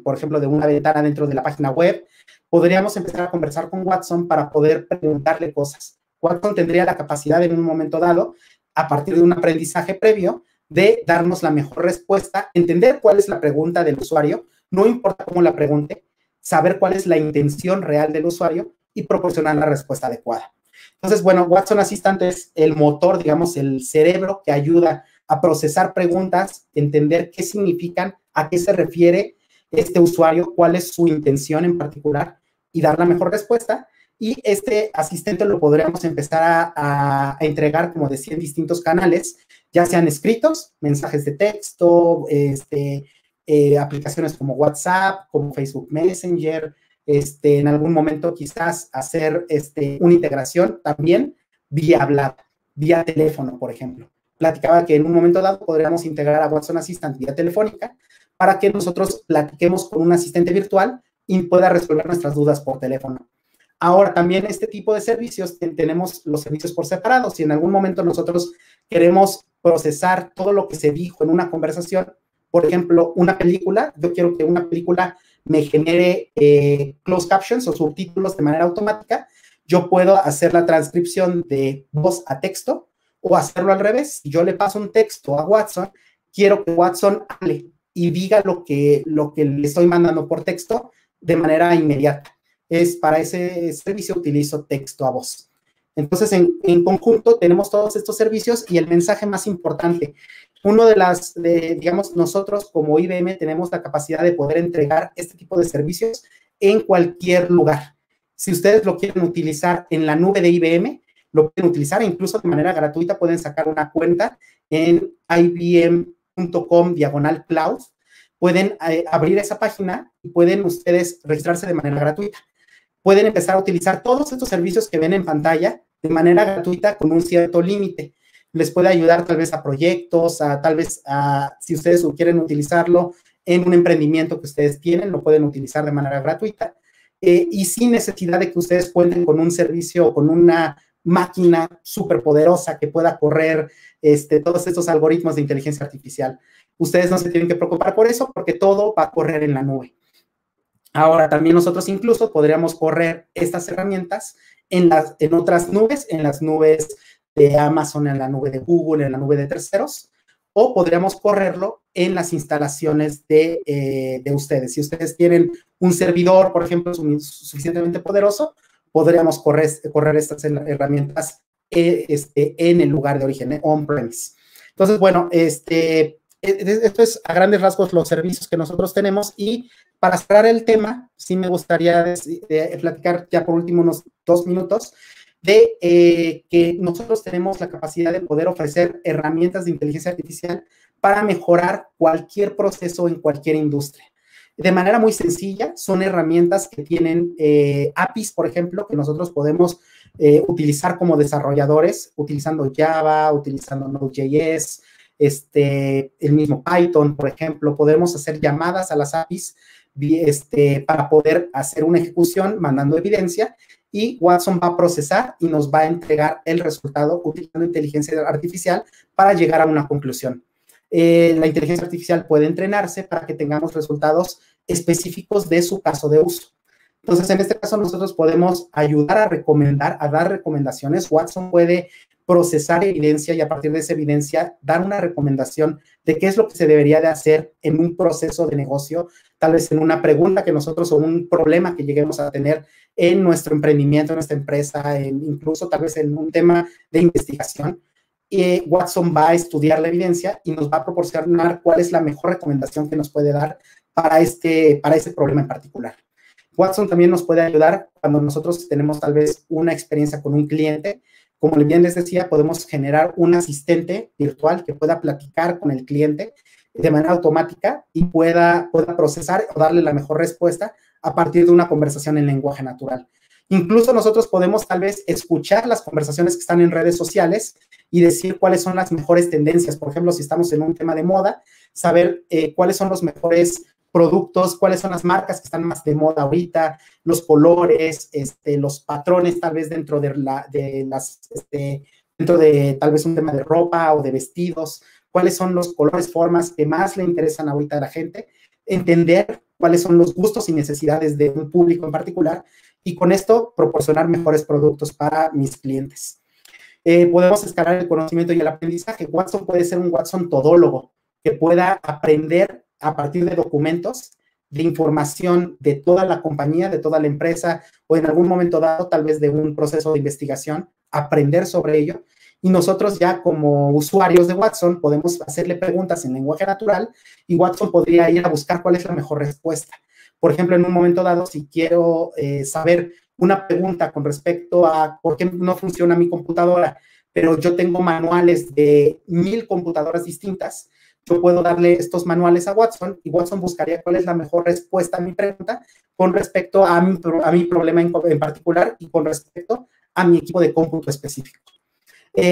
por ejemplo, de una ventana dentro de la página web. Podríamos empezar a conversar con Watson para poder preguntarle cosas. Watson tendría la capacidad en un momento dado, a partir de un aprendizaje previo, de darnos la mejor respuesta, entender cuál es la pregunta del usuario, no importa cómo la pregunte, saber cuál es la intención real del usuario y proporcionar la respuesta adecuada. Entonces, bueno, Watson Assistant es el motor, digamos, el cerebro que ayuda a procesar preguntas, entender qué significan, a qué se refiere este usuario, cuál es su intención en particular y dar la mejor respuesta. Y este asistente lo podríamos empezar a entregar, como decía, en distintos canales, ya sean escritos, mensajes de texto, aplicaciones como WhatsApp, como Facebook Messenger, en algún momento quizás hacer una integración también vía hablada, vía teléfono, por ejemplo. Platicaba que en un momento dado podríamos integrar a Watson Assistant vía telefónica para que nosotros platiquemos con un asistente virtual y pueda resolver nuestras dudas por teléfono. Ahora, también este tipo de servicios, tenemos los servicios por separado. Si en algún momento nosotros queremos procesar todo lo que se dijo en una conversación, por ejemplo, una película, yo quiero que una película me genere closed captions o subtítulos de manera automática, yo puedo hacer la transcripción de voz a texto o hacerlo al revés. Si yo le paso un texto a Watson, quiero que Watson hable y diga lo que le estoy mandando por texto de manera inmediata. Para ese servicio utilizo texto a voz. Entonces, en conjunto tenemos todos estos servicios y el mensaje más importante. Uno digamos, nosotros como IBM tenemos la capacidad de poder entregar este tipo de servicios en cualquier lugar. Si ustedes lo quieren utilizar en la nube de IBM, lo pueden utilizar, incluso de manera gratuita pueden sacar una cuenta en ibm.com/cloud. Pueden abrir esa página y pueden ustedes registrarse de manera gratuita. Pueden empezar a utilizar todos estos servicios que ven en pantalla de manera gratuita con un cierto límite. Les puede ayudar tal vez a proyectos, si ustedes quieren utilizarlo en un emprendimiento que ustedes tienen, lo pueden utilizar de manera gratuita y sin necesidad de que ustedes cuenten con un servicio o con una máquina súper poderosa que pueda correr todos estos algoritmos de inteligencia artificial. Ustedes no se tienen que preocupar por eso porque todo va a correr en la nube. Ahora, también nosotros incluso podríamos correr estas herramientas en otras nubes, en las nubes de Amazon, en la nube de Google, en la nube de terceros, o podríamos correrlo en las instalaciones de ustedes. Si ustedes tienen un servidor, por ejemplo, suficientemente poderoso, podríamos correr estas herramientas en el lugar de origen, on-premise. Entonces, bueno, esto es a grandes rasgos los servicios que nosotros tenemos y para cerrar el tema, sí me gustaría platicar ya por último unos 2 minutos de que nosotros tenemos la capacidad de poder ofrecer herramientas de inteligencia artificial para mejorar cualquier proceso en cualquier industria. De manera muy sencilla, son herramientas que tienen APIs, por ejemplo, que nosotros podemos utilizar como desarrolladores, utilizando Java, utilizando Node.js, el mismo Python, por ejemplo. Podemos hacer llamadas a las APIs para poder hacer una ejecución mandando evidencia y Watson va a procesar y nos va a entregar el resultado utilizando inteligencia artificial para llegar a una conclusión. La inteligencia artificial puede entrenarse para que tengamos resultados específicos de su caso de uso. Entonces, en este caso, nosotros podemos ayudar a recomendar, a dar recomendaciones. Watson puede procesar evidencia y a partir de esa evidencia dar una recomendación de qué es lo que se debería de hacer en un proceso de negocio, tal vez en una pregunta que nosotros o un problema que lleguemos a tener en nuestro emprendimiento, en nuestra empresa, incluso tal vez en un tema de investigación. Watson va a estudiar la evidencia y nos va a proporcionar cuál es la mejor recomendación que nos puede dar para ese problema en particular. Watson también nos puede ayudar cuando nosotros tenemos tal vez una experiencia con un cliente. Como bien les decía, podemos generar un asistente virtual que pueda platicar con el cliente de manera automática y pueda procesar o darle la mejor respuesta a partir de una conversación en lenguaje natural. Incluso nosotros podemos tal vez escuchar las conversaciones que están en redes sociales y decir cuáles son las mejores tendencias. Por ejemplo, si estamos en un tema de moda, saber cuáles son los mejores productos, cuáles son las marcas que están más de moda ahorita, los colores, los patrones tal vez dentro de tal vez un tema de ropa o de vestidos, cuáles son los colores, formas que más le interesan ahorita a la gente, entender cuáles son los gustos y necesidades de un público en particular y con esto proporcionar mejores productos para mis clientes. Podemos escalar el conocimiento y el aprendizaje. Watson puede ser un Watson todólogo que pueda aprender a partir de documentos, de información de toda la compañía, de toda la empresa, o en algún momento dado, tal vez de un proceso de investigación, aprender sobre ello. Y nosotros ya como usuarios de Watson podemos hacerle preguntas en lenguaje natural y Watson podría ir a buscar cuál es la mejor respuesta. Por ejemplo, en un momento dado, si quiero saber una pregunta con respecto a por qué no funciona mi computadora, pero yo tengo manuales de 1000 computadoras distintas, yo puedo darle estos manuales a Watson y Watson buscaría cuál es la mejor respuesta a mi pregunta con respecto a mi problema en particular y con respecto a mi equipo de cómputo específico.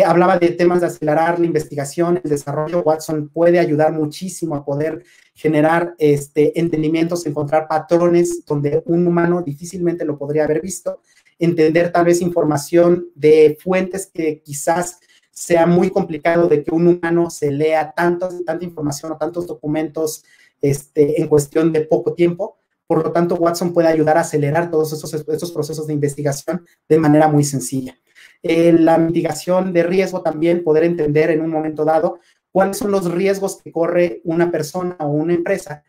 Hablaba de temas de acelerar la investigación, el desarrollo. Watson puede ayudar muchísimo a poder generar entendimientos, encontrar patrones donde un humano difícilmente lo podría haber visto, entender tal vez información de fuentes que quizás sea muy complicado de que un humano se lea tanta información o tantos documentos en cuestión de poco tiempo. Por lo tanto, Watson puede ayudar a acelerar todos estos procesos de investigación de manera muy sencilla. La mitigación de riesgo también, poder entender en un momento dado cuáles son los riesgos que corre una persona o una empresa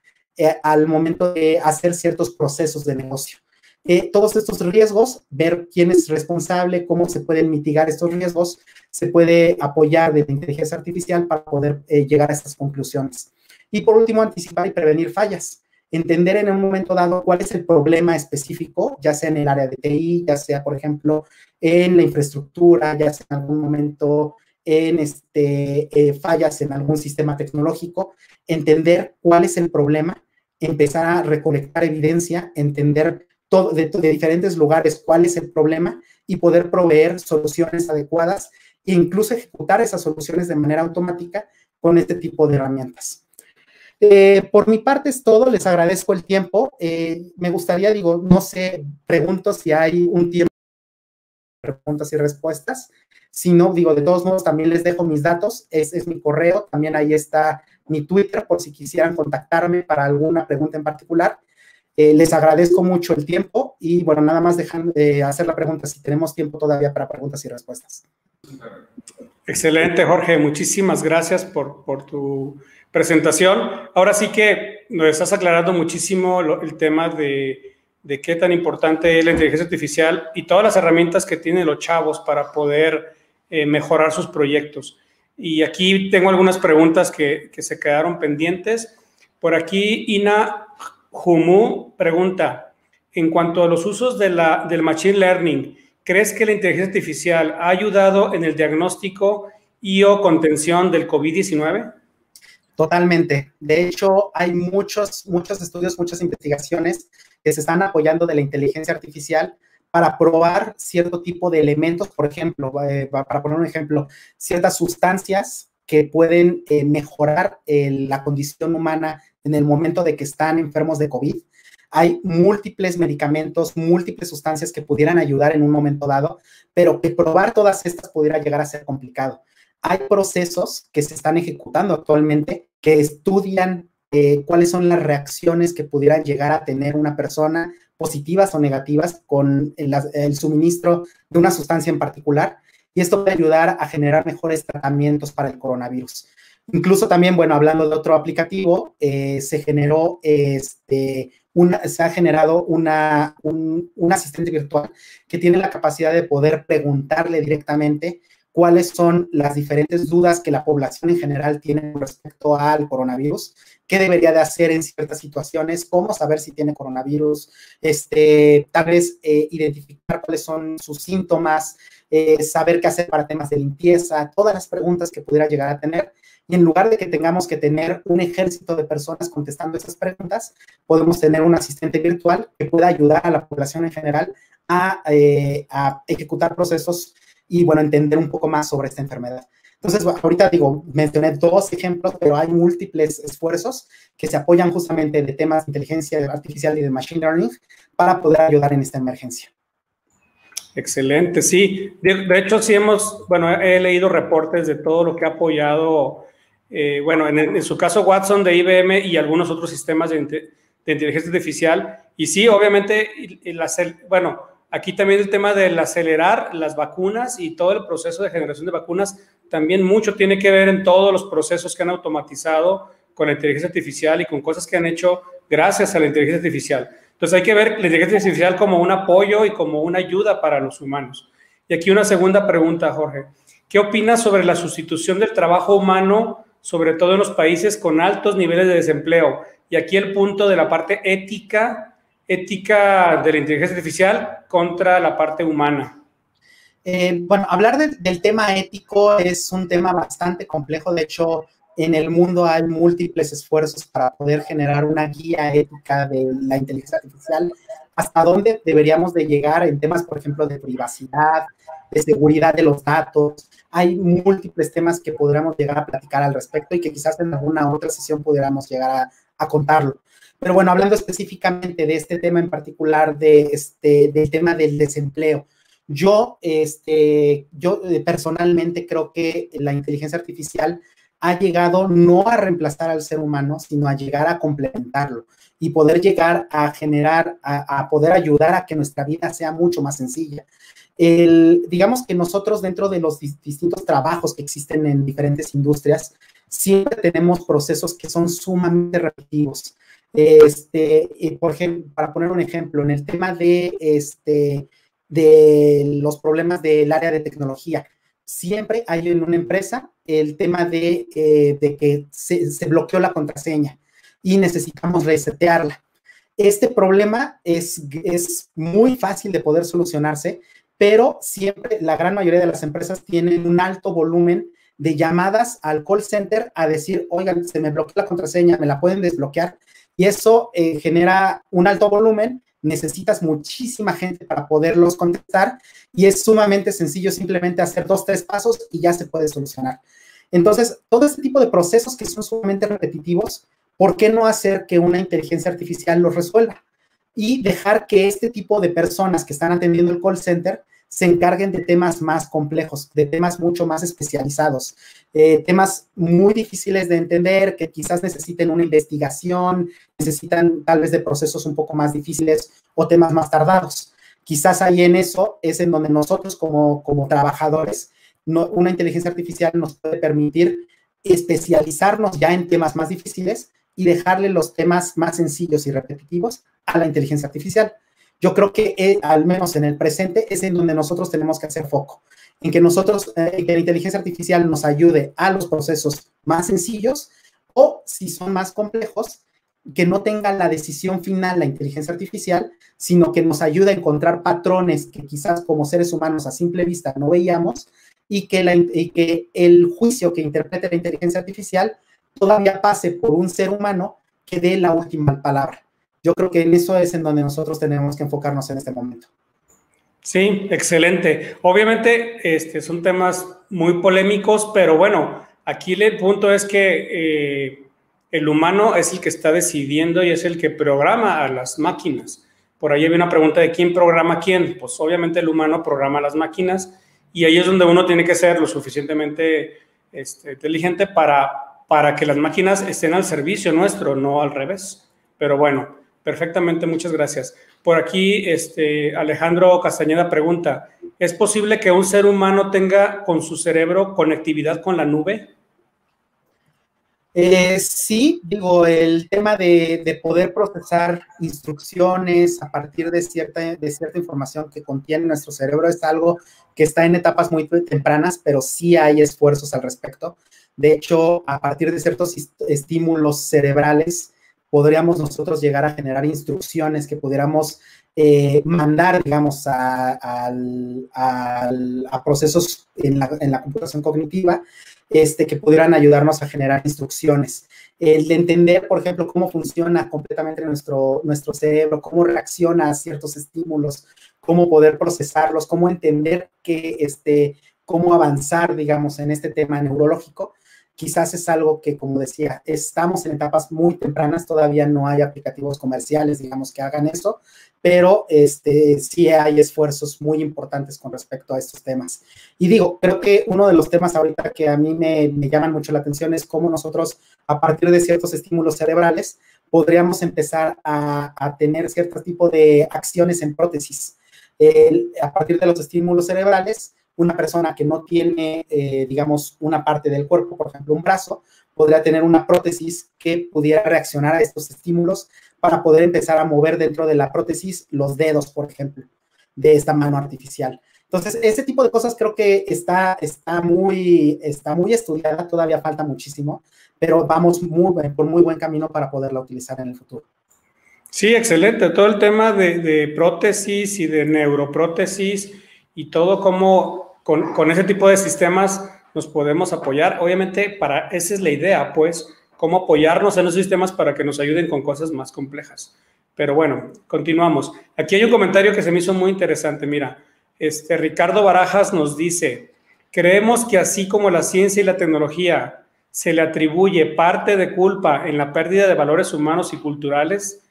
al momento de hacer ciertos procesos de negocio. Todos estos riesgos, ver quién es responsable, cómo se pueden mitigar estos riesgos, se puede apoyar de la inteligencia artificial para poder llegar a estas conclusiones. Y por último, anticipar y prevenir fallas. Entender en un momento dado cuál es el problema específico, ya sea en el área de TI, ya sea, por ejemplo, en la infraestructura, ya sea en algún momento en fallas en algún sistema tecnológico, entender cuál es el problema, empezar a recolectar evidencia, entender todo, de diferentes lugares cuál es el problema y poder proveer soluciones adecuadas e incluso ejecutar esas soluciones de manera automática con este tipo de herramientas. Por mi parte es todo, les agradezco el tiempo. Me gustaría, no sé, pregunto si hay un tiempo de preguntas y respuestas. Si no, de todos modos también les dejo mis datos, es mi correo, también ahí está mi Twitter por si quisieran contactarme para alguna pregunta en particular. Les agradezco mucho el tiempo y bueno, nada más dejan hacer la pregunta si tenemos tiempo todavía para preguntas y respuestas. Excelente, Jorge. Muchísimas gracias por tu presentación. Ahora sí que nos estás aclarando muchísimo el tema de qué tan importante es la inteligencia artificial y todas las herramientas que tienen los chavos para poder mejorar sus proyectos. Y aquí tengo algunas preguntas que se quedaron pendientes. Por aquí, Ina Humu pregunta, en cuanto a los usos del Machine Learning, ¿crees que la inteligencia artificial ha ayudado en el diagnóstico y o contención del COVID-19? Totalmente. De hecho, hay muchos estudios, muchas investigaciones que se están apoyando de la inteligencia artificial para probar cierto tipo de elementos, por ejemplo, para poner un ejemplo, ciertas sustancias que pueden mejorar la condición humana en el momento de que están enfermos de COVID. Hay múltiples medicamentos, múltiples sustancias que pudieran ayudar en un momento dado, pero que probar todas estas pudiera llegar a ser complicado. Hay procesos que se están ejecutando actualmente que estudian cuáles son las reacciones que pudieran llegar a tener una persona, positivas o negativas, con el suministro de una sustancia en particular, y esto puede ayudar a generar mejores tratamientos para el coronavirus. Incluso también, bueno, hablando de otro aplicativo, se ha generado un asistente virtual que tiene la capacidad de poder preguntarle directamente cuáles son las diferentes dudas que la población en general tiene respecto al coronavirus, qué debería de hacer en ciertas situaciones, cómo saber si tiene coronavirus, tal vez identificar cuáles son sus síntomas, saber qué hacer para temas de limpieza, todas las preguntas que pudiera llegar a tener. Y en lugar de que tengamos que tener un ejército de personas contestando esas preguntas, podemos tener un asistente virtual que pueda ayudar a la población en general a ejecutar procesos y, bueno, entender un poco más sobre esta enfermedad. Entonces, ahorita mencioné 2 ejemplos, pero hay múltiples esfuerzos que se apoyan justamente de temas de inteligencia artificial y de machine learning para poder ayudar en esta emergencia. Excelente, sí. De hecho, sí he leído reportes de todo lo que ha apoyado, en su caso Watson de IBM y algunos otros sistemas de inteligencia artificial. Y sí, obviamente, aquí también el tema del acelerar las vacunas y todo el proceso de generación de vacunas, también mucho tiene que ver en todos los procesos que han automatizado con la inteligencia artificial y con cosas que han hecho gracias a la inteligencia artificial. Entonces hay que ver la inteligencia artificial como un apoyo y como una ayuda para los humanos. Y aquí una segunda pregunta, Jorge. ¿Qué opinas sobre la sustitución del trabajo humano, sobre todo en los países con altos niveles de desempleo? Y aquí el punto de la parte ética de la inteligencia artificial contra la parte humana. Hablar del tema ético es un tema bastante complejo. De hecho, en el mundo hay múltiples esfuerzos para poder generar una guía ética de la inteligencia artificial, hasta dónde deberíamos de llegar en temas, por ejemplo, de privacidad, de seguridad de los datos. Hay múltiples temas que podríamos llegar a platicar al respecto y que quizás en alguna otra sesión pudiéramos llegar a contarlo. Pero bueno, hablando específicamente de este tema en particular, del tema del desempleo, yo personalmente creo que la inteligencia artificial ha llegado no a reemplazar al ser humano, sino a llegar a complementarlo. y poder llegar a generar, a poder ayudar a que nuestra vida sea mucho más sencilla. Digamos que nosotros dentro de los distintos trabajos que existen en diferentes industrias, siempre tenemos procesos que son sumamente repetitivos. Por ejemplo, para poner un ejemplo, en el tema de los problemas del área de tecnología, siempre hay en una empresa el tema de que se bloqueó la contraseña y necesitamos resetearla. Este problema es muy fácil de poder solucionarse, pero siempre la gran mayoría de las empresas tienen un alto volumen de llamadas al call center a decir, oigan, se me bloqueó la contraseña, ¿me la pueden desbloquear? Y eso genera un alto volumen, necesitas muchísima gente para poderlos contestar y es sumamente sencillo simplemente hacer 2, 3 pasos y ya se puede solucionar. Entonces, todo este tipo de procesos que son sumamente repetitivos, ¿por qué no hacer que una inteligencia artificial los resuelva? Y dejar que este tipo de personas que están atendiendo el call center se encarguen de temas más complejos, de temas mucho más especializados, temas muy difíciles de entender, que quizás necesiten una investigación, necesitan tal vez de procesos un poco más difíciles o temas más tardados. Quizás ahí en eso es en donde nosotros como trabajadores, una inteligencia artificial nos puede permitir especializarnos ya en temas más difíciles y dejarle los temas más sencillos y repetitivos a la inteligencia artificial. Yo creo que al menos en el presente es en donde nosotros tenemos que hacer foco, en que que la inteligencia artificial nos ayude a los procesos más sencillos o si son más complejos, que no tenga la decisión final la inteligencia artificial, sino que nos ayude a encontrar patrones que quizás como seres humanos a simple vista no veíamos y que el juicio que interprete la inteligencia artificial todavía pase por un ser humano que dé la última palabra. Yo creo que en eso es en donde nosotros tenemos que enfocarnos en este momento. Sí, excelente. Obviamente son temas muy polémicos, pero bueno, aquí el punto es que el humano es el que está decidiendo y es el que programa a las máquinas. Por ahí había una pregunta de quién programa a quién. Pues obviamente el humano programa a las máquinas y ahí es donde uno tiene que ser lo suficientemente inteligente para que las máquinas estén al servicio nuestro, no al revés. Pero bueno, perfectamente, muchas gracias. Por aquí, Alejandro Castañeda pregunta, ¿es posible que un ser humano tenga con su cerebro conectividad con la nube? Sí, digo, el tema de poder procesar instrucciones a partir de cierta información que contiene nuestro cerebro es algo que está en etapas muy tempranas, pero sí hay esfuerzos al respecto. De hecho, a partir de ciertos estímulos cerebrales, podríamos nosotros llegar a generar instrucciones que pudiéramos mandar, digamos, a procesos en la computación cognitiva que pudieran ayudarnos a generar instrucciones. El de entender, por ejemplo, cómo funciona completamente nuestro cerebro, cómo reacciona a ciertos estímulos, cómo poder procesarlos, cómo entender cómo avanzar, digamos, en este tema neurológico. Quizás es algo que, como decía, estamos en etapas muy tempranas, todavía no hay aplicativos comerciales, digamos, que hagan eso, pero sí hay esfuerzos muy importantes con respecto a estos temas. Y digo, creo que uno de los temas ahorita que a mí me llaman mucho la atención es cómo nosotros, a partir de ciertos estímulos cerebrales, podríamos empezar a tener cierto tipo de acciones en prótesis. A partir de los estímulos cerebrales, una persona que no tiene, digamos, una parte del cuerpo, por ejemplo, un brazo, podría tener una prótesis que pudiera reaccionar a estos estímulos para poder empezar a mover dentro de la prótesis los dedos, por ejemplo, de esta mano artificial. Entonces, ese tipo de cosas creo que está muy estudiada, todavía falta muchísimo, pero vamos por muy buen camino para poderla utilizar en el futuro. Sí, excelente. Todo el tema de prótesis y de neuroprótesis y todo como con ese tipo de sistemas nos podemos apoyar. Obviamente, esa es la idea, pues, cómo apoyarnos en los sistemas para que nos ayuden con cosas más complejas. Pero bueno, continuamos. Aquí hay un comentario que se me hizo muy interesante. Mira, Ricardo Barajas nos dice, creemos que así como la ciencia y la tecnología se le atribuye parte de culpa en la pérdida de valores humanos y culturales,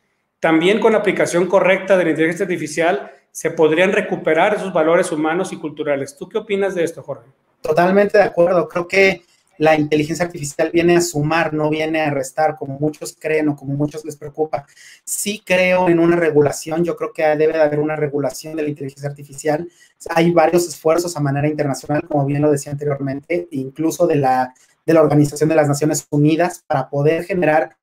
también con la aplicación correcta de la inteligencia artificial se podrían recuperar esos valores humanos y culturales. ¿Tú qué opinas de esto, Jorge? Totalmente de acuerdo. Creo que la inteligencia artificial viene a sumar, no viene a restar, como muchos creen o como muchos les preocupa. Sí creo en una regulación, yo creo que debe de haber una regulación de la inteligencia artificial. Hay varios esfuerzos a manera internacional, como bien lo decía anteriormente, incluso de la Organización de las Naciones Unidas, para poder generar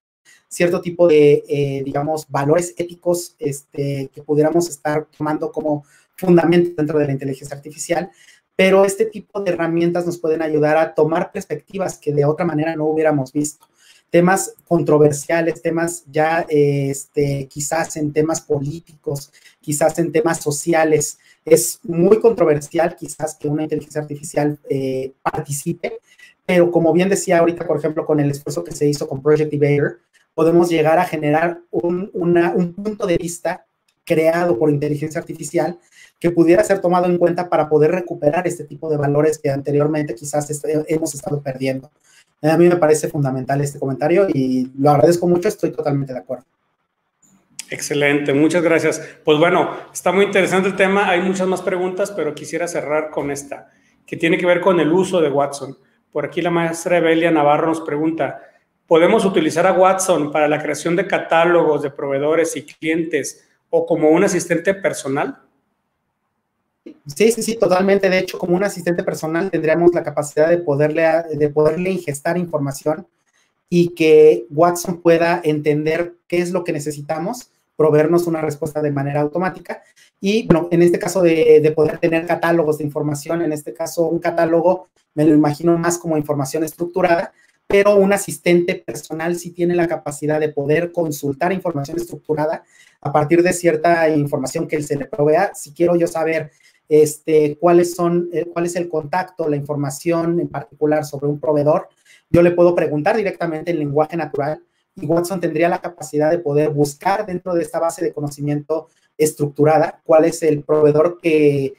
cierto tipo de, digamos, valores éticos que pudiéramos estar tomando como fundamento dentro de la inteligencia artificial, pero este tipo de herramientas nos pueden ayudar a tomar perspectivas que de otra manera no hubiéramos visto. Temas controversiales, temas ya quizás en temas políticos, quizás en temas sociales. Es muy controversial quizás que una inteligencia artificial participe, pero como bien decía ahorita, por ejemplo, con el esfuerzo que se hizo con Project Debater, podemos llegar a generar un punto de vista creado por inteligencia artificial que pudiera ser tomado en cuenta para poder recuperar este tipo de valores que anteriormente quizás hemos estado perdiendo. A mí me parece fundamental este comentario y lo agradezco mucho, estoy totalmente de acuerdo. Excelente, muchas gracias. Pues bueno, está muy interesante el tema, hay muchas más preguntas, pero quisiera cerrar con esta, que tiene que ver con el uso de Watson. Por aquí la maestra Evelia Navarro nos pregunta, ¿podemos utilizar a Watson para la creación de catálogos de proveedores y clientes o como un asistente personal? Sí, totalmente. De hecho, como un asistente personal tendríamos la capacidad de poderle ingestar información y que Watson pueda entender qué es lo que necesitamos, proveernos una respuesta de manera automática. Y, bueno, en este caso de poder tener catálogos de información, en este caso un catálogo, me lo imagino más como información estructurada, pero un asistente personal sí tiene la capacidad de poder consultar información estructurada a partir de cierta información que él se le provea. Si quiero yo saber cuál es el contacto, la información en particular sobre un proveedor, yo le puedo preguntar directamente en lenguaje natural y Watson tendría la capacidad de poder buscar dentro de esta base de conocimiento estructurada cuál es el proveedor que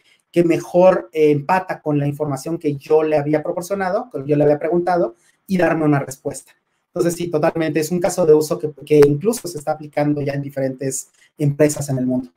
mejor empata con la información que yo le había proporcionado, que yo le había preguntado, y darme una respuesta. Entonces, sí, totalmente, es un caso de uso que incluso se está aplicando ya en diferentes empresas en el mundo.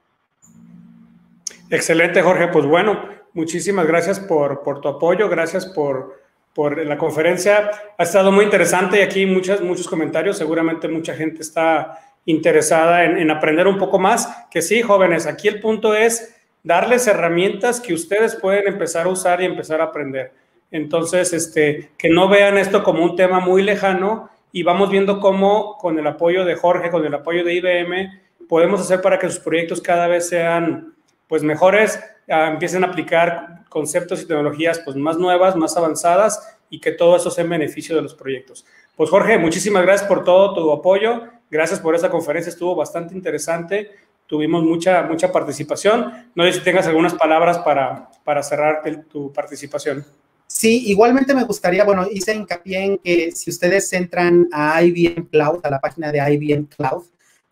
Excelente, Jorge. Pues bueno, muchísimas gracias por tu apoyo, gracias por la conferencia. Ha estado muy interesante y aquí muchos comentarios. Seguramente mucha gente está interesada en aprender un poco más. Que sí, jóvenes, aquí el punto es darles herramientas que ustedes pueden empezar a usar y empezar a aprender. Entonces, que no vean esto como un tema muy lejano y vamos viendo cómo con el apoyo de Jorge, con el apoyo de IBM, podemos hacer para que sus proyectos cada vez sean pues mejores, empiecen a aplicar conceptos y tecnologías pues más nuevas, más avanzadas y que todo eso sea en beneficio de los proyectos. Pues Jorge, muchísimas gracias por todo tu apoyo, gracias por esta conferencia, estuvo bastante interesante, tuvimos mucha participación. No sé si tengas algunas palabras para cerrar tu participación. Sí, igualmente me gustaría, bueno, hice hincapié en que si ustedes entran a IBM Cloud, a la página de IBM Cloud,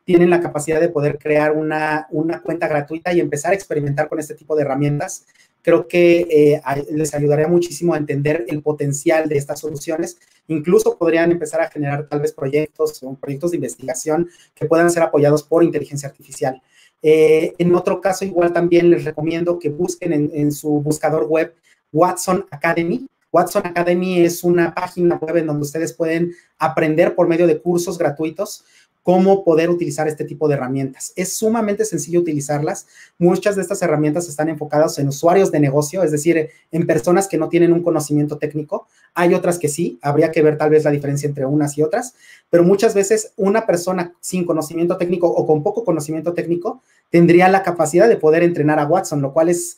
tienen la capacidad de poder crear una cuenta gratuita y empezar a experimentar con este tipo de herramientas. Creo que les ayudaría muchísimo a entender el potencial de estas soluciones. Incluso podrían empezar a generar tal vez proyectos de investigación que puedan ser apoyados por inteligencia artificial. En otro caso, igual también les recomiendo que busquen en su buscador web Watson Academy. Watson Academy es una página web en donde ustedes pueden aprender por medio de cursos gratuitos cómo poder utilizar este tipo de herramientas. Es sumamente sencillo utilizarlas. Muchas de estas herramientas están enfocadas en usuarios de negocio, es decir, en personas que no tienen un conocimiento técnico. Hay otras que sí, habría que ver tal vez la diferencia entre unas y otras, pero muchas veces una persona sin conocimiento técnico o con poco conocimiento técnico tendría la capacidad de poder entrenar a Watson, lo cual es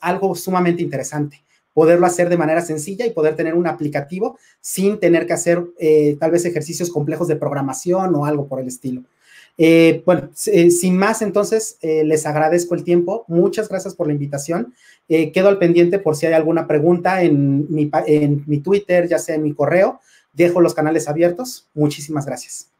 algo sumamente interesante. Poderlo hacer de manera sencilla y poder tener un aplicativo sin tener que hacer tal vez ejercicios complejos de programación o algo por el estilo. Bueno, sin más, entonces, les agradezco el tiempo. Muchas gracias por la invitación. Quedo al pendiente por si hay alguna pregunta en mi Twitter, ya sea en mi correo. Dejo los canales abiertos. Muchísimas gracias.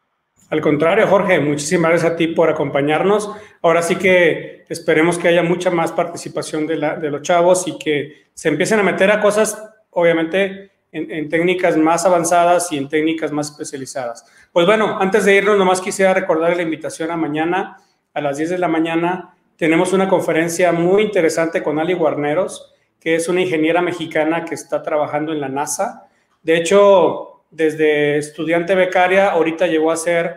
Al contrario, Jorge, muchísimas gracias a ti por acompañarnos. Ahora sí que esperemos que haya mucha más participación de los chavos y que se empiecen a meter a cosas, obviamente, en técnicas más avanzadas y en técnicas más especializadas. Pues bueno, antes de irnos, nomás quisiera recordar la invitación a mañana, a las 10 de la mañana. Tenemos una conferencia muy interesante con Ali Guarneros, que es una ingeniera mexicana que está trabajando en la NASA. De hecho, desde estudiante becaria, ahorita llegó a ser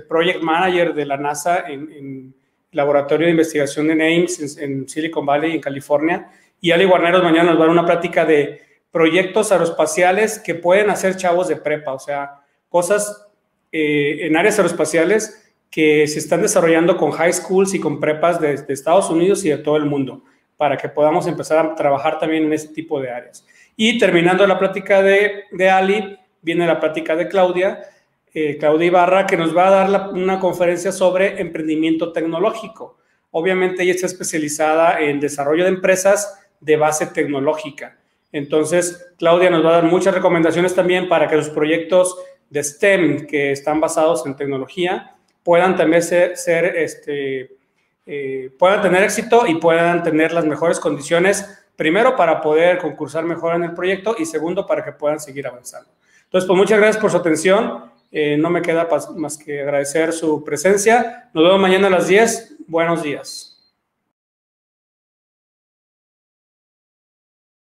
Project Manager de la NASA en Laboratorio de Investigación en Ames, en Silicon Valley, en California. Y Ali Guarneros mañana nos va a dar una plática de proyectos aeroespaciales que pueden hacer chavos de prepa, o sea, cosas en áreas aeroespaciales que se están desarrollando con high schools y con prepas de Estados Unidos y de todo el mundo, para que podamos empezar a trabajar también en ese tipo de áreas. Y terminando la plática de Ali, viene la plática de Claudia Ibarra, que nos va a dar una conferencia sobre emprendimiento tecnológico. Obviamente ella está especializada en desarrollo de empresas de base tecnológica. Entonces, Claudia nos va a dar muchas recomendaciones también para que los proyectos de STEM que están basados en tecnología puedan también puedan tener éxito y puedan tener las mejores condiciones, primero para poder concursar mejor en el proyecto y segundo para que puedan seguir avanzando. Entonces, pues muchas gracias por su atención. No me queda más que agradecer su presencia. Nos vemos mañana a las 10. Buenos días.